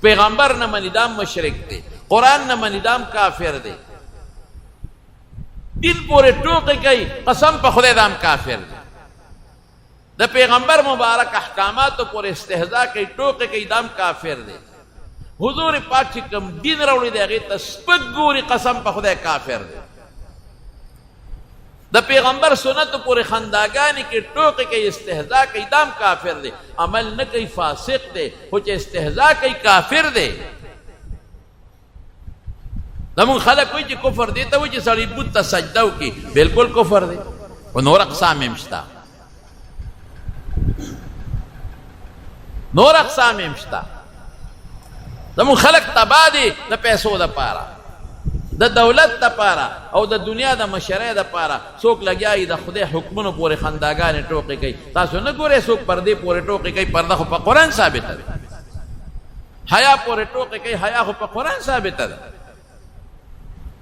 پیغمبر نه مني دام مشرک دی قرآن نه مني دام کافر دی دین پورې ټوکې کوي قسم په خدای دام کافر دی د پیغمبر مبارک احکاماتو پورې استهزا کوي ټوکې کوي دام کافر دی حضور پاک چې کوم دین راوړی دی هغې ته سپک ګوري قسم په خدای کافر دی د پیغمبر سنتو پورې خنداګانې کې ټوکې کوي استهزا کوي دام کافر دی عمل نه کوي فاسق دی خو چې استهزا کوي کافر دی زمونږ خلک وایي چې کفر دی ته وایي چې سړی بت ته سجده وکړي بلکل کفر دی خو نور اقسام هم شته نور اقسام هم شته زمونږ خلک تباه دي د پیسو دپاره د دولت دپاره او د دنیا د مشرۍ دپاره څوک لګیا د خدای حکمونو پورې خنداګانې ټوکې کوي تاسو نه ګورئ څوک پردې پورې ټوکې کوي پرده خو په قرآن ثابته ده حیا پورې ټوکې کوي حیا خو په قرآن ثابته ده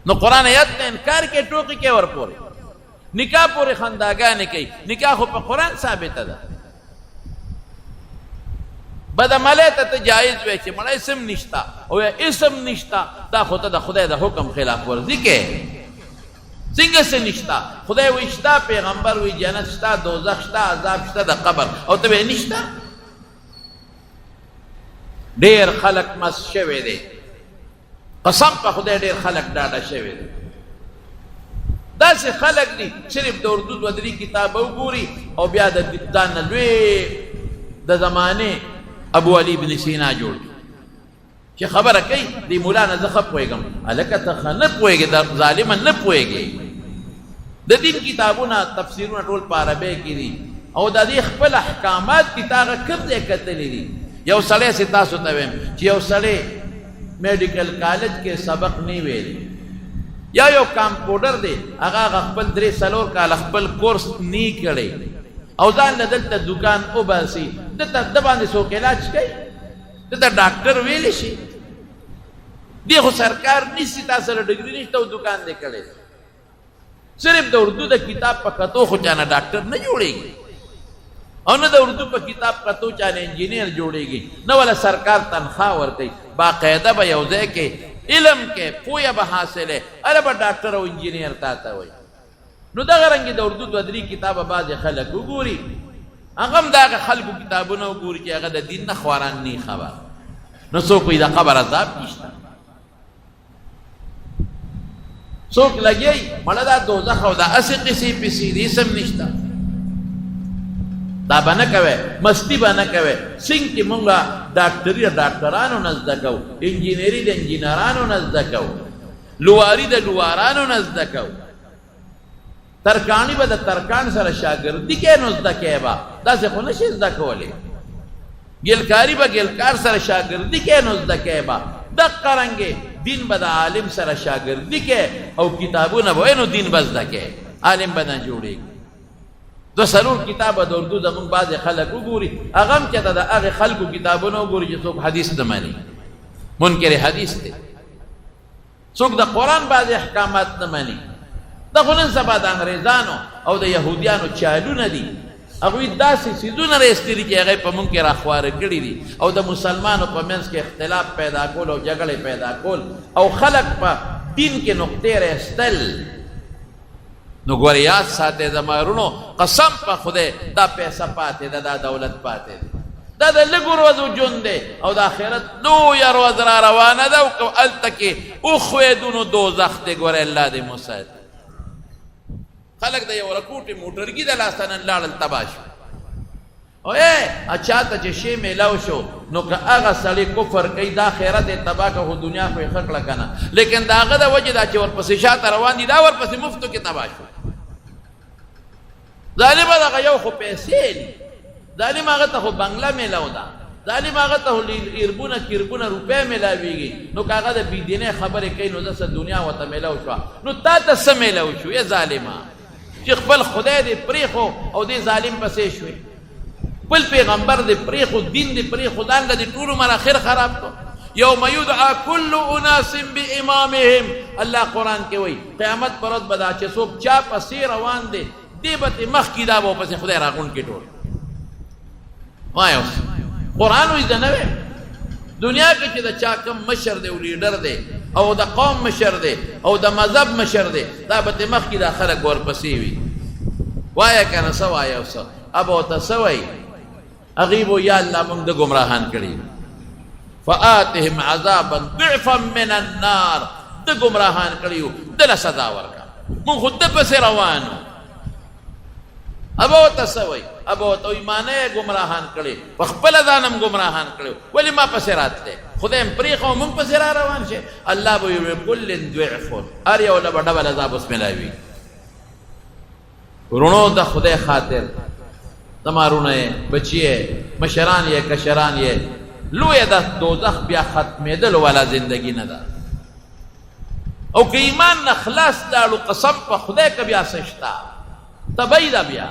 نو قرآن آیت ته انکار کوي ټوکې کوي ورپورې نکاح پورې خنداګانې کوي نکاح خو په قرآن ثابته ده بدعملی ته ته جایز وی چې مړه اسم نشته او یا اسم نشته دا خو ته د خدای د حکم خلاف ورزي کې څنګه څه نشته خدای وایي شته پیغمبر وایي جنت شته دوزخ شته عذاب شته د قبر او ته وایې نشته ډېر خلک مس شوی دی قسم په خدای ډېر خلک ډاډه شوی دی داسې خلک دي صرف د اردو دوه درې کتابه وګوري او بیا د ځان نه لوی د زمانې ابو علی بن سینا جوړ چې خبره کوي دی مولا نه زه ښه پوهېږم هلکه ته ښه نه پوهېږې د ظالمه نه پوهېږې د دین کتابونه تفسیرونه ټول په عربۍ کې دي او د دې خپل احکامات دي تا هغه کوم ځای کتلي دي یو سړی چې تاسو ته ویم چې یو سړی میډیکل کالج کې سبق نه ویلی یا یو کامپاوډر دی هغه خپل 3-4 کال خپل کورس نه کړی او ځان له دلته دکان وباسي دته د باندې څوک علاج کوي دته ډاکټر ویلی شي دی خو سرکار نیسي تا سره ډګري نشته او دکان دی کړی صرف د اردو د کتاب په کتو خو چانه ډاکټر نه جوړېږي او نه د اردو په کتاب کتو چانه انجینیر جوړېږي نه ولا سرکار تنخواه ورکوي باقاعده به یو ځای کې علم کې پویه به حاصلې اره به ډاکټر او انجینیر تا ته وایي نو دغه رنګې د اردو دوه درې کتابه بعضې خلک وګوري هغه هم د هغه خلکو کتابونه وګوري چې هغه د دین نه خواران نه خبر نو څوک وایي د قبر عذاب نشته څوک لګی مړه دا دوزخ او دا اسې قصې پسې دې سم نشته دا به نه کوې مستی به نه کوې څنګه چې مونږ ډاکټري د ډاکټرانو نه زده کوو انجینري د انجینرانو نه زده کوو لواري د لوارانو نه زده کوو ترکانی به د ترکان سره شاګردي کې نو زده کوې به داسې خو نشي زده کولی ګلکاري به ګلکار سره شاګردي کې نو زده کوې به دقه رنګې دین به د عالم سره شاګردي کې او کتابونه به نو دین به زده کوې عالم به نه جوړېږي 2-3 کتابه د اردو زمونږ بعضې خلک وګوري هغه هم چېته د هغې خلکو کتابونه وګوري چې څوک حدیث نه مني منکر حدیث دی څوک د قرآن بعضې احکامات نه مني دا خو نن سبا د انګریزانو او د یهودیانو چالونه دي هغوی داسې څیزونه رایستي دي چې هغه په موږ کې راخواره کړي دي او د مسلمانو په منځ کې اختلاف پیدا کول او جګړې پیدا کول او خلک په دین کې نقطې رایستل نو ګورې یاد ساتئ زما ورونو قسم په خدای دا پیسه پاتې ده دا دولت پاتې ده دا د لږو ورځو ژوند دی او د آخرت لویه ورځ را روانه ده او که هلته کې وښوېدو نو دوزخ دی ګورې الله دې مو ساتي خلک د یو رکوټې موټرګي د لاسه نن لاړل تباه شو او چا ته چې شی میلاو شو نو که هغه سړی کفر کوي دا خیرت یې تباه که خو دنیا خو یې ښه کړه که نه لیکن د هغه د وجې دا چې ورپسې شاته روان دي دا ورپسې مفتو کې تباه شو ظالمه دغه یو خو پیسې دي ظالم هغه ته خو بنګله میلاو ده ظالم هغه ته ایربونه کیربونه روپۍ میلاویږي نو که هغه د بېدینۍ خبرې کوي نو داسې دنیا ورته میلاو شوه نو تا ته څه میلاو شو ای ظالمه چې خپل خدای دې پرېښو او دې ظالم پسې شوې خپل پیغمبر دې پرېښو دین دې پرېښو دانګه دې ټول عمر اخر خراب کړو یوم یدعا کل اناس بامامهم الله قرآن کې وایي قیامت پر ورځ به دا چې څوک چا پسې روان دی دې به ترې مخکې دا به ورپسې خدای راغونډ کړي ټول وایه اوس قرآن وایي زه نه ویم دنیا کې چې د چا کم مشر دی او لیډر دی او د قوم مشر دی او د مذهب مشر دی دا به ترې مخکې دا خلک ورپسې وي وایه که نه څه وایه او څه اب ورته څه وایي هغوی به یا الله موږ د ګمراهان کړي فآتهم عذابا ضعفا من النار د گمراهان کړیو دله سزا ورکا مون خود د پس روانو ابو تسوي ابو تو ایمانه گمراهان کړي په خپل ځانم گمراهان کړي ولی ما پس راتله خدایم پریخو مون پس را روان شه الله به کل ضعف ار یو له ډبل عذاب بسم الله وی ورونو د خدای خاطر تمارونه بچیه مشران یې کشران یې لوی د دوزخ بیا ختمېدل والا زندگی نه ده او که ایمان نه خلاص لاړو قسم په خدای که بیا سشتا تبعی ده بیا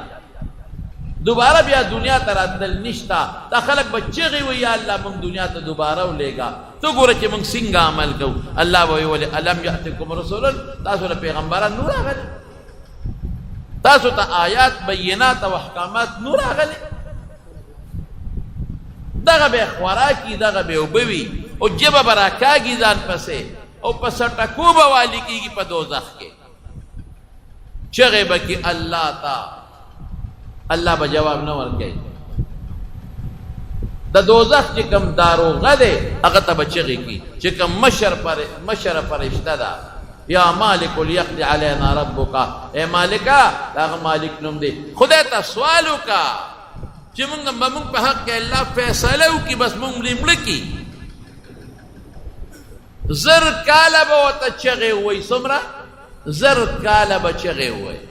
دوباره بیا دنیا ته راتلل نشتا دا خلک به چغې وي یا الله موږ دنیا ته دوباره ولېږه ته ګوره چې موږ څنګه عمل کوو الله به ویي ولې الم یأتکم رسول تاسو له پیغمبران نور راغلي تاسو ته آیات بینات او احکامات نور راغلي دغه به خوراکي دغه به وبوي او جبه به راکاږي ځان پسې او په سټکو به والي کېږي په دوزخ کې چغې به کې الله تا الله به جواب نه ورکوي د دوزخ چې کوم داروغه دی هغه ته به چغې کي چې کوم مشر فرشته ده یا مالک لیقضي علینا ربک اے مالکا هغه مالک نوم دی خدای ته سوال وکړه چې موږ په حق کې الله فیصله وکړي بس موږ مړه کړي زر کاله به ورته چغې ووایي څومره زر کاله به چغې ووایي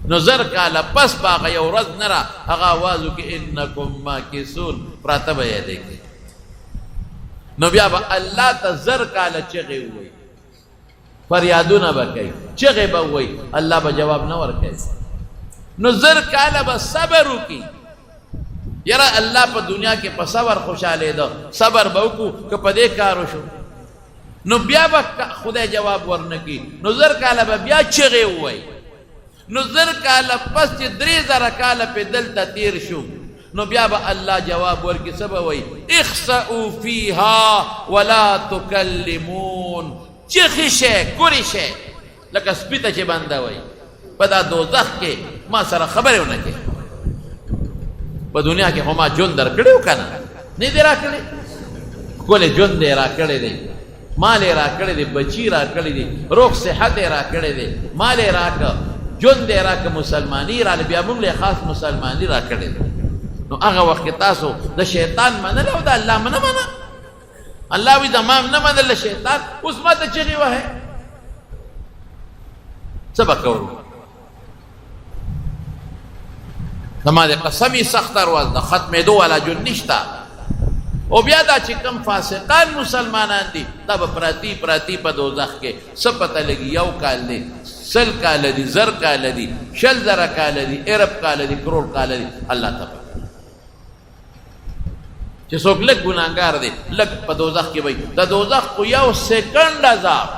نو زر کاله پس به هغه یو ورځ نه را هغه اواز وکړي انکم ماکثون پراته به یې دی نو بیا به الله ته زر کاله چغې ووایي فریادونه به کوي چغې به ووایي الله به جواب نه ورکوي نو زر کاله به صبر وکړي یاره الله په دنیا کې په صبر خوشاله ده صبر به وکړو که په دې کار وشو نو بیا به خدای جواب ورنکړي نو زر کاله به بیا چغې ووایي نو زر کاله پس چې 3000 کاله په دلته تیر شو نو بیا به الله جواب ورکړي څه به وایي اخسئوا فیها ولا تکلمون چغې شئ ګورې شئ لکه سپي ته چې بنده وایي په دا دوزخ کې ما سره خبرې ونه کړې په دنیا کې خو ما ژوند درکړی و که نه نه دې راکړی ښکلی ژوند دې راکړی دی مال یې راکړی دی بچي راکړی دی روغ صحت یې راکړی دی مال یې راکړه ژوند یې راکړه مسلماني راله بیا موږ له خاص مسلماني راکړی دی نو هغه وخت کې تاسو د شیطان منل او د الله نه منه الله وی د ما نه منل شیطان اوس ما ته چغې وهې څه به کوو زما د قسمي سخت ارواز د ختمېدو والا جون نشته او بیا دا چې کوم فاسقان مسلمانان دي دا به پراتی په دوزخ کې څه پته لګي 1 کال دی 100 کال دی 1000 کال دی 10000 کال دی ارب کال دی کروڑ کال دی الله تعالی چې څوک لږ ګناهګار دی لږ په دوزخ کې وي د دوزخ خو 1 سکند عذاب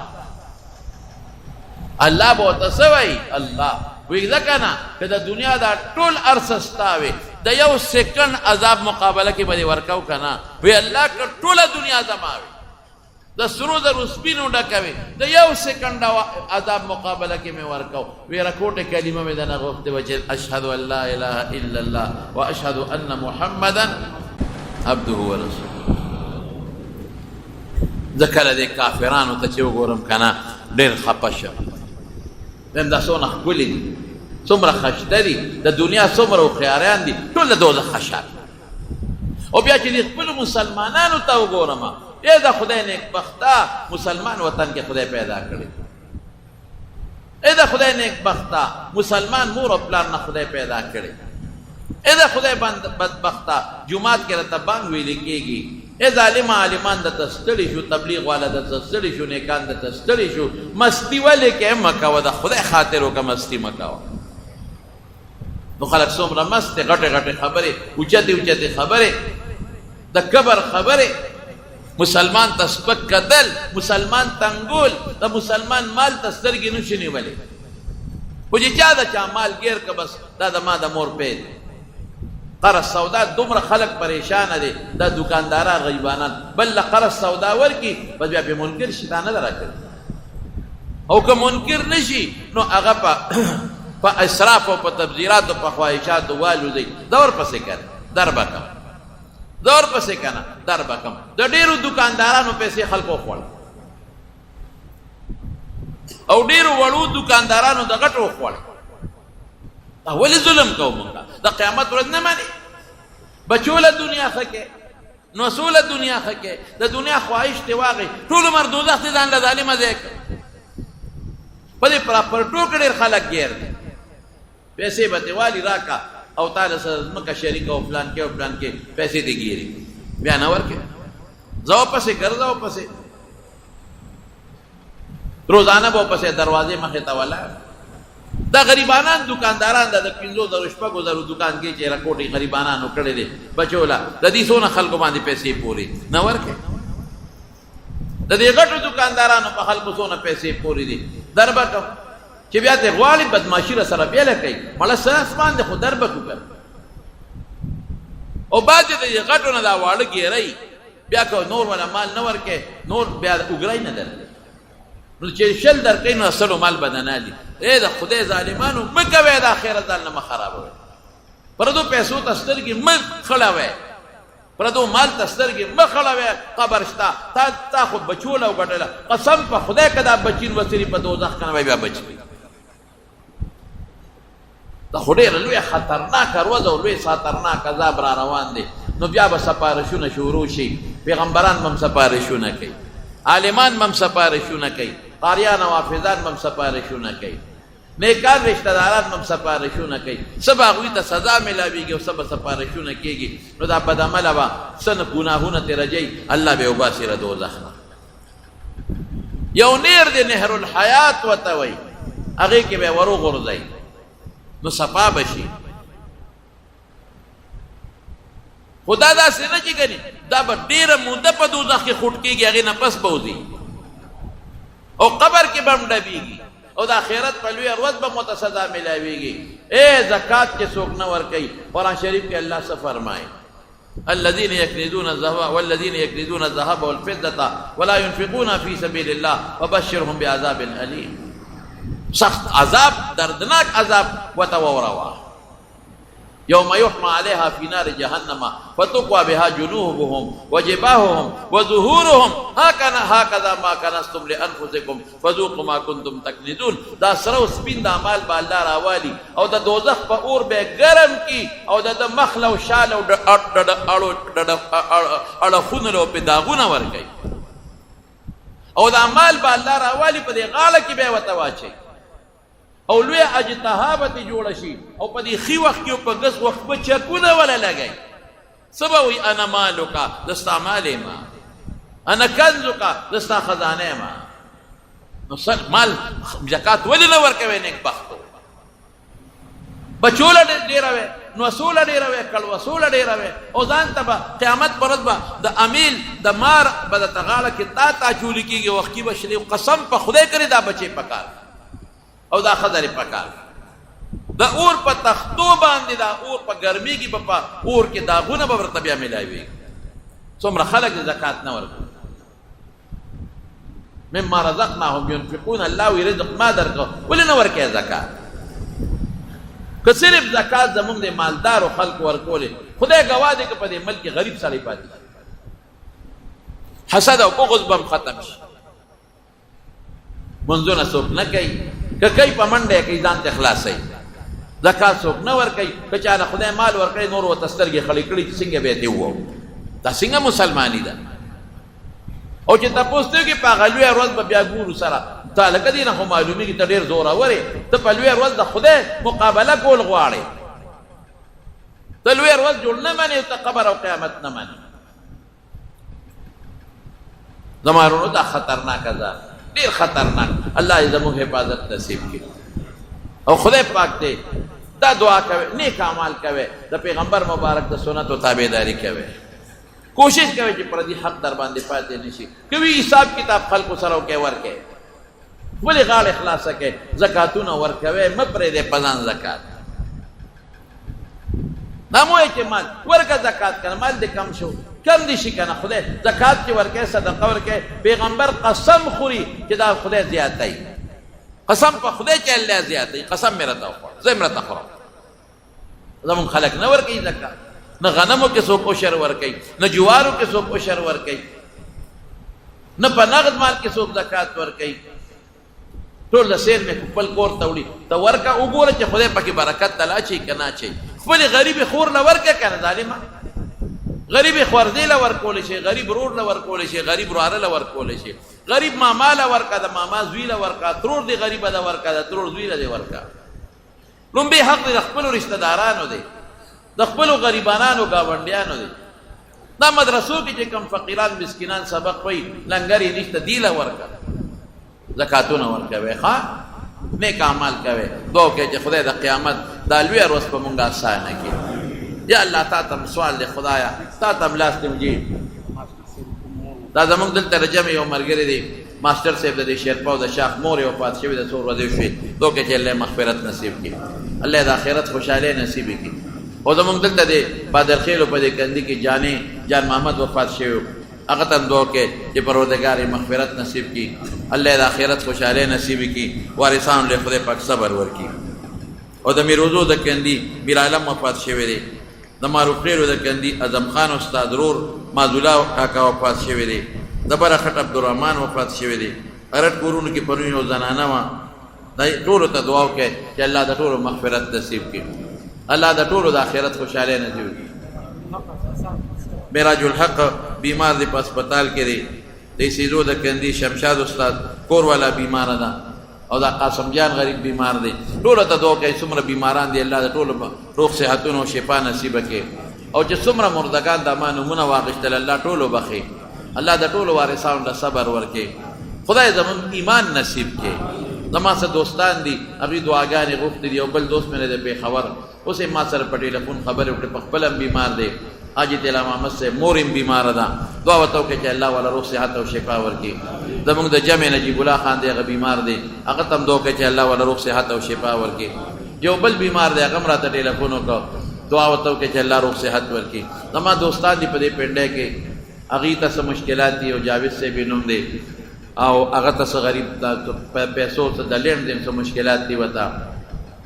الله به ورته څه وایي الله وی ځکه نه که د دنیا دا ټول ارڅ ستا وي د 1 سکند عذاب مقابله کې به دې ورکو که نه وی الله که ټوله دنیا زما وي د سرو زرو سپینو ډکه وي د 1 سکند عذاب مقابله کې مې ورکو وی رکوټه کلمه مې دنه غوښتې وه چې اشهد ان لا اله الا الله واشهد ان محمدا عبده ورسوله زه کله دې کافرانو ته چې وګورم که نه ډېر خفه شم ویم دا څومره ښکلي دي څومره خشته دي د دنیا څومره هوښیاران دي ټول د دوزخ خشان او بیا چې دې خپلو مسلمانانو ته وګورم ای د خدای نیکبخته مسلمان وطن کې خدای پیدا کړی ای د خدای نیکبخته مسلمان مور او پلار نه خدای پیدا کړی ای د خدای بدبخته جومات کې راته بانګ ویلې کېږي ای ظالم عالمان د تستړي شو تبلیغ والا د تستړي شو نیکان د تستړي شو مستی ولې کې مه کوه د خدای خاطر وکړه مستی مه کوه نو خلک څومره مست دي غټې غټې خبرې اوچتې خبرې د کبر خبرې مسلمان ته سپک کتل مسلمان تنګول د مسلمان مال ته سترګې نشي نیولی خو چې چا د چا مال ګیر که بس دا د ما د مور پید قرض سودا دومره خلق پریشان دي دا دکانداران غریبانان بل له قرض سودا ورکي بس بیا په منکر شي دا نه راکړي او که منکر نشي نو هغه په اسراف او په تبذیرات او په خواهشات والو دی دور پسې کړ در بکا زور پسې کنه در بکم د ډیرو دکاندارانو پیسې خلکو خوړ او ډیرو وړو دکاندارانو د غټو خوړ ولې ظلم کوو موږ د قیامت ورځ نه مانی بچوله دنیا خکې نو سوله دنیا خکې د دنیا خواهش ته واغې ټول عمر دوزخ ته ځان له ظالمه ځای په دې پراپرټو کې ډېر خلک ګیر دي پیسې به دیوالی راکا او تعالی سره ځمکه شریک او پلان کې او پلان کې پیسې دې ګیري بیا نه ورکې ځاو پسې ګرځاو پسې روزانه به پسې دروازې مخې ته ولاړ دا غریبانان دکانداران د 5,000 شپږو دکان کې چې راکوټي غریبانانو کړي دي بچولا د دې سونه خلکو باندې پیسې پوري نه ورکې د دې غټو دکاندارانو په خلکو سونه پیسې پوري دي دربه چې بیا ته غواړي بدمعشي را سره بیا لکې مړه سره اسمان د خو دربه کوي او بعد دې غټو نه دا واړه ګیري بیا کو نور ولا مال نه ورکې نور بیا وګړای نه در نو چې شل درکې نو اصلو مال بدنه دي اے د خدای ظالمانو مکوي د اخرت ځان نه خرابوي پردو پیسو تسترګي مخ خړاوي پردو مال تسترګي مخ خړاوي قبر شتا تا خو بچول او غټل قسم په خدای کدا بچین وسری په دوزخ کنه بیا بچي دا خدای لوی خطرناک ورځ او لوی خطرناک عذاب را روان دي نو بیا به سپارښونه شروع شي پیغمبران هم سپارښونه کوي عالمان هم سپارښونه کوي قاریان او حافظان هم سپارښونه کوي نیکان رشتہ داران هم سپارښونه کوي سبا هغوی ته سزا ملاویږي او سبا سپارښونه کېږي نو دا بد عمله به څه ګناهونه ترې رجوي الله به وباسي له دوزخ نه یو نیر دی نهر الحیات ورته وایي هغې کې به ور وغورځئ نو صفا به شي خو دا داسې نه چې ګنې دا به ډېره موده په دوزخ کې خوټ کېږي هغې نه پس به وځي او قبر کې به هم ډبېږي او د آخرت په لویه ورځ به مو ته سزا ملاویږي اے زکات چې څوک نه ورکوي قرآن شریف کې الله څه فرمایي الذين يكنزون الذهب والذين يكنزون الذهب والفضة ولا ينفقون في سبيل الله وبشرهم بعذاب أليم سخت عذاب دردناک عذاب وتوروا يوم يحمى عليها في نار جهنم فتقوى بها جنوبهم وجباههم وظهورهم هكذا ما كنزتم لانفسكم فذوقوا ما كنتم تكنزون دا سرو سپین د اعمال با الله راوالي او د دوزخ په اور به ګرم کی او د مخ لو شال او اړه خونلو په داغونه ورګي او د اعمال با الله راوالي په دې غاله کې به وتواچي او لوی اجتهابت جوړ شي او په دې خي وخت کې په غس وخت په چکونه ولا لګي سبوي انا مالک دستا مال ما انا کنزک دستا خزانه ما نو مال زکات ولې نه ورکوي نیک بختو بچول ډیروي نو وصول ډیروي کل وصول ډیروي او ځان ته قیامت پرد با د امیل د مار بد تغاله کې تا چولی کېږي وخت کې بشری قسم په خدای کړی دا بچي پکار او دا خضر پکار دا اور په تختو باندې دا اور په ګرمي کې په اور کې داغونه به ورته بیا ملایوي څومره خلک زکات نه ورکوي مما رزقناهم ينفقون الله رزق ما درکو ولې نه ورکوي زکات که صرف زکات زمونږ د مالدارو خلکو ورکولې خدای ګواه دی که په دې ملک غریب سړی پاتې حسد او بغض به ختم شي منځونه څوک نه کوي که کوي په منډه کوي ځان ته خلاصوي زکات څوک نه ورکوي که چا نه خدای مال ورکړی نور ورته سترګې خړې کړي چې څنګه به دې ووایو دا څنګه مسلماني ده او چې تپوس ته کې په هغه لویه ورځ به بیا ګورو سره تا لکه دې نه خو معلومېږي ته ډېر زورور یې ته په لویه ورځ د خدای مقابله کول غواړې ته لویه ورځ جوړ نه منې ته قبر او قیامت نه منې زما وروڼو دا خطرناک عذاب ډېر خطرناک الله دې زموږ حفاظت نصیب کړي او خدای پاک دې دا دعا کوي نیک اعمال کوي د پیغمبر مبارک د سنت او تابعداري کوي کوشش کوي چې پر دې حق در باندې پاتې نشي کوي حساب کتاب خلکو سره کوي ورکه ولې غاړه اخلاص کوي زکاتونه ورکوي مپرې دې پزان زکات نامو چې مال ورکه زکات کړه مال دې کم شو کم دي شي کنه خدای زکات چې ورکه صدقه ورکه پیغمبر قسم خوري چې دا خدای زیاتای قسم په خدای چې الله زیاتای قسم مې راته خور زه مې راته خور زمون خلق نه ورکه زکات نه غنمو کې څوک عشر ورکوي، نه جوارو کې څوک عشر ورکوي، نه په نغد مال کې څوک زکات ورکوي. ټول د سیر مې خپل کور ته وړي، ته ورکه وګوره چې خدای پکې برکت تل اچوي که نه اچوي. خپلې غریبې خور له ورکه که نه ظالمه، غریبې خوردې له ورکولی شي، غریب رور له ورکولی شي، غریب وراره له ورکولی شي، غریب ماما له ورکه، د ماما زوی له ورکه، ترور دې غریبه ده ورکه، د ترور زوی له دې ورکه. لومبې حق دی د خپلو رشته دارانو دی، د خپلو غریبانانو ګاونډیانو دی. دا مدرسو کې چې کوم فقیران مسکینان سبق وایي لنګر یې نشته، دی له ورکه، زکاتونه ورکوئ، ښه نیک اعمال کوئ، دعا کوئ چې خدای د قیامت دا لویه ورځ په مونږ اسانه کړي. یا الله تا ته سوال دی خدایا، تا ته لاس دی. دا زمونږ دلته رجم یو ملګری دی ماسټر صاحب د دې شیرپا او د شاخ مور یې وفات شوي د څو ورځې شوې، دعا کوئ چې الله مغفرت نصیب کړي، الله د آخرت خوشحالۍ نصیب کړي. او زمونږ دلته د بادرخیلو په دې کندي کې جان محمد وفات شوی، هغه ته دعا کوئ چې پروردګار یې مغفرت نصیب کړي، الله د آخرت خوشحالۍ نصیب کړي، وارثانو له خدای پاک صبر ورکړي. او د میروزو د کندي میر عالم وفات شوی دی، د معروف خیرو د کندي اعظم خان استاد رور مازولا کاکا وفات شوی دی، د بره خټ عبدالرحمن وفات شوی دی. ارټ کورونو کې پرون یو زنانه وه، ټولو ته دعا وکړئ چې الله د ټولو مغفرت نصیب کړي، الله د ټولو د آخرت خوشحالۍ نصیب کړي. معراج الحق بیمار دی په هسپتال کې دی، د سیزو د کندي شمشاد استاد کور والا بیماره ده، او دا قاسم جان غریب بیمار دی. ټولو ته دعا کوئ څومره بیماران دي الله د ټولو روغ صحتونو او شفا نصیبه کړي، او چې څومره مردگان د ما نومونه واخیستل الله ټولو بخي، الله د ټولو وارثانو له صبر ورکړي، خدای زموږ ایمان نصیب کړي. زما څه دوستان دي هغوی دعاګانې غوښتې دي، او بل دوست مې دی پېښور، اوس یې ما سره په ټېلیفون خبرې وکړې، په خپله هم بیمار دی، حاجي طلا محمد صاحب مور هم بیماره ده، دعا ورته وکړئ چې الله والا روغ صحت او شفا ورکړي. زموږ د جمع نجیب الله خان دی، هغه بیمار دی، هغه ته هم دعا وکړئ چې الله والا روغ صحت او شفا ورکړي. یو بل بیمار دی، هغه هم راته ټېلیفون وکړه، دعا ورته وکړئ چې الله روغ صحت ورکړي. زما دوستان دي په دې پنډۍ کې، هغوی ته څه مشکلات دي، او جاوید صاحب یې نوم دی، او هغه ته څه غریب پیسو څه د لین دین څه مشکلات دي ورته،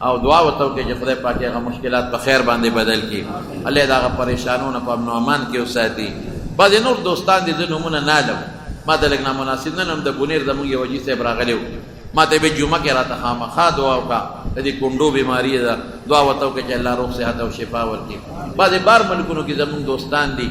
او دعا ورته وکړئ چې خدای پاک هغه مشکلات په خیر باندې بدل کړي، الله د هغه پریشانونو په امن و امان کې وساتي. بعضې نور دوستان دي زه نومونه نه علم، ما ته لږ نامناسب نن هم د بونیر زموږ یو حاجي صاحب راغلی و، ما ته یې جمعه کې راته خامخا دعا وکړه، د دې کونډو بیماري ده، دعا ورته وکړئ چې الله روغ صحت او شفا ورکړي. بعضې بار ملکونو کې زموږ دوستان دي،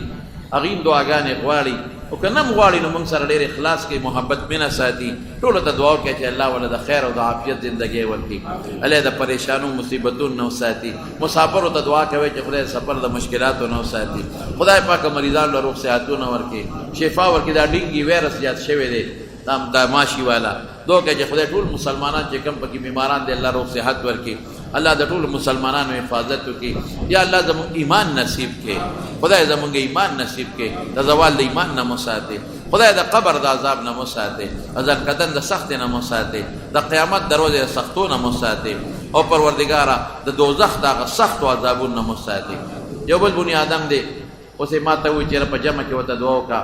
هغوی هم دعاګانې غواړي، او که نه هم غواړي نو موږ سره ډېر اخلاص کوي، محبت مینه ساتي. ټولو ته دعا وکړئ چې الله ولې د خیر او د عافیت زندګۍ ورکړي، الله د پریشانو مصیبتونو نه وساتي. مسافرو ته دعا کوئ چې خدای سفر د مشکلاتو نه وساتي، خدای پاک مریضانو له روغ صحتونه ورکړي، شفا ورکړي. دا ډینګي ویرس زیات شوی دی، دا ماشي والا، دعا کوئ چې خدای ټول مسلمانان چې کوم پکې بیماران دي الله روغ صحت ورکړي، الله د ټولو مسلمانانو حفاظت وکړي. یا الله زموږ ایمان نصیب کړي، خدای زموږ ایمان نصیب کړي، د زوال د ایمان نه مو ساتي، خدای د قبر د عذاب نه مو ساتي، ازل قدن د سختۍ نه مو ساتي، د قیامت د ورځې د سختو نه مو ساتي، او پروردګاره د دوزخ د هغه سختو عذابونو نه مو ساتي. یو بل بني آدم دی، اوس یې ما ته ووایي چې په جمع کې ورته دعا وکړه،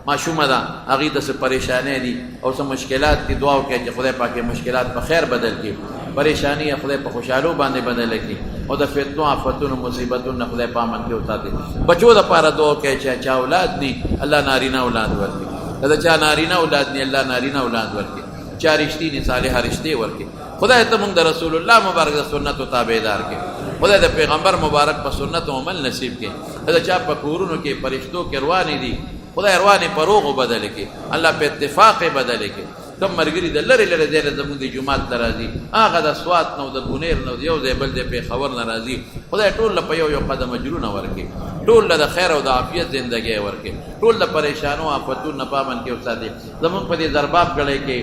ماشومه ده، هغوی ته څه پریشانۍ دي او څه مشکلات دي، دعا وکړئ چې خدای پاک مشکلات په خیر بدل کړي، پریشانی خدای په خوشحالو باندې بدل کړي، او د فتنو آفتونو مصیبتونو خدای په امن کې وساتي. بچو دپاره دعا وکړئ چې چا اولاد ني الله نارینه اولاد ورکړي، که د چا نارینه اولاد ني الله نارینه اولاد ورکړي، چا رښتینې صالحه رشتې ورکړي. خدای ته موږ د رسول الله مبارک د سنتو تابعدار کړي، خدای د پیغمبر مبارک په سنتو عمل نصیب کړي. د چا په کورونو کې فرشتو کې روانې دي، خدای روانې په روغو بدل کړي، الله په اتفاق بدل کړي. کم ملګري د لرې لرې ځای نه زموږ د جومات ته راځي، هغه د سوات نه او د بونیر نه یو ځای بل ځای پېښور نه راځي، خدای ټول له په یو یو قدم اجرونه ورکړي، ټول له د خیر او د عافیت زندګۍ ورکړي، ټول د پریشانو آفتونو نه په امن کې وساتي. زموږ په دې درباب ګړی کې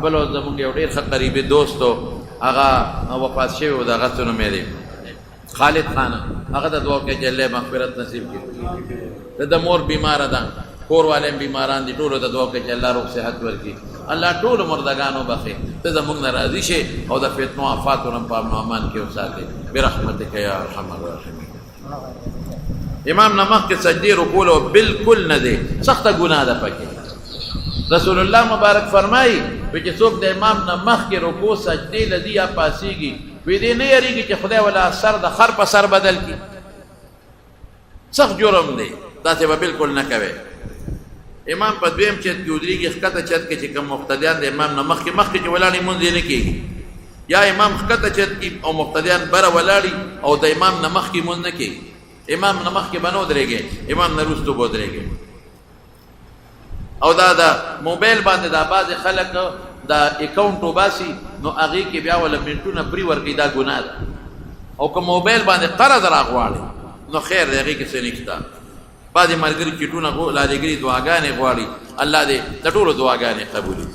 بل زموږ یو ډېر ښه قریبي دوست و، هغه وفات شوی و، د هغه څه نوم یې دی خالد خان، هغه ته دعا وکړئ چې الله مغفرت نصیب کړي. د مور بیماره ده، کور والے بیماران دي، ټولو ته دعا وکړئ چې الله روغ صحت ورکړي، الله ټولو مردگانو بخي، ته زموږ نه راضي شي او د فتنو آفاتو نه په امن و امان کې وساتي برحمتک یا ارحم الراحمین. امام نه مخکې سجدې رکوع بالکل نه دی، سخته ګناه ده پکې. رسول الله مبارک فرمایي چې څوک د امام نه مخکې رکوع سجدې لدی یا پاسېږي، وی دې نه یریږي چې خدای ولا سر د خر په سر بدل کړي. سخت جرم دی داسې به بالکل نه کوئ امام په دویم چت کې ودرېږي ښکته چت کې چې کوم مقتدیان د امام نه مخکې چې ولاړې مونځ یې نه کېږي یا امام ښکته چت کې او مقتدیان بره ولاړي او د امام نه مخکې مونځ نه کېږي امام نه مخکې به نه ودرېږي امام نه وروسته به ودرېږي او دا د موبایل باندې دا بعضې خلک دا اکاونټ وباسي نو هغې کې بیا وله منټونه پرې ورکوي دا ګناه ده او که موبایل باندې قرض راغواړي نو خیر دی هغې کې څه نشته بعضې ملګري چټونه لاریګري دعاګانې غواړي الله دې د ټولو دعاګانې قبولي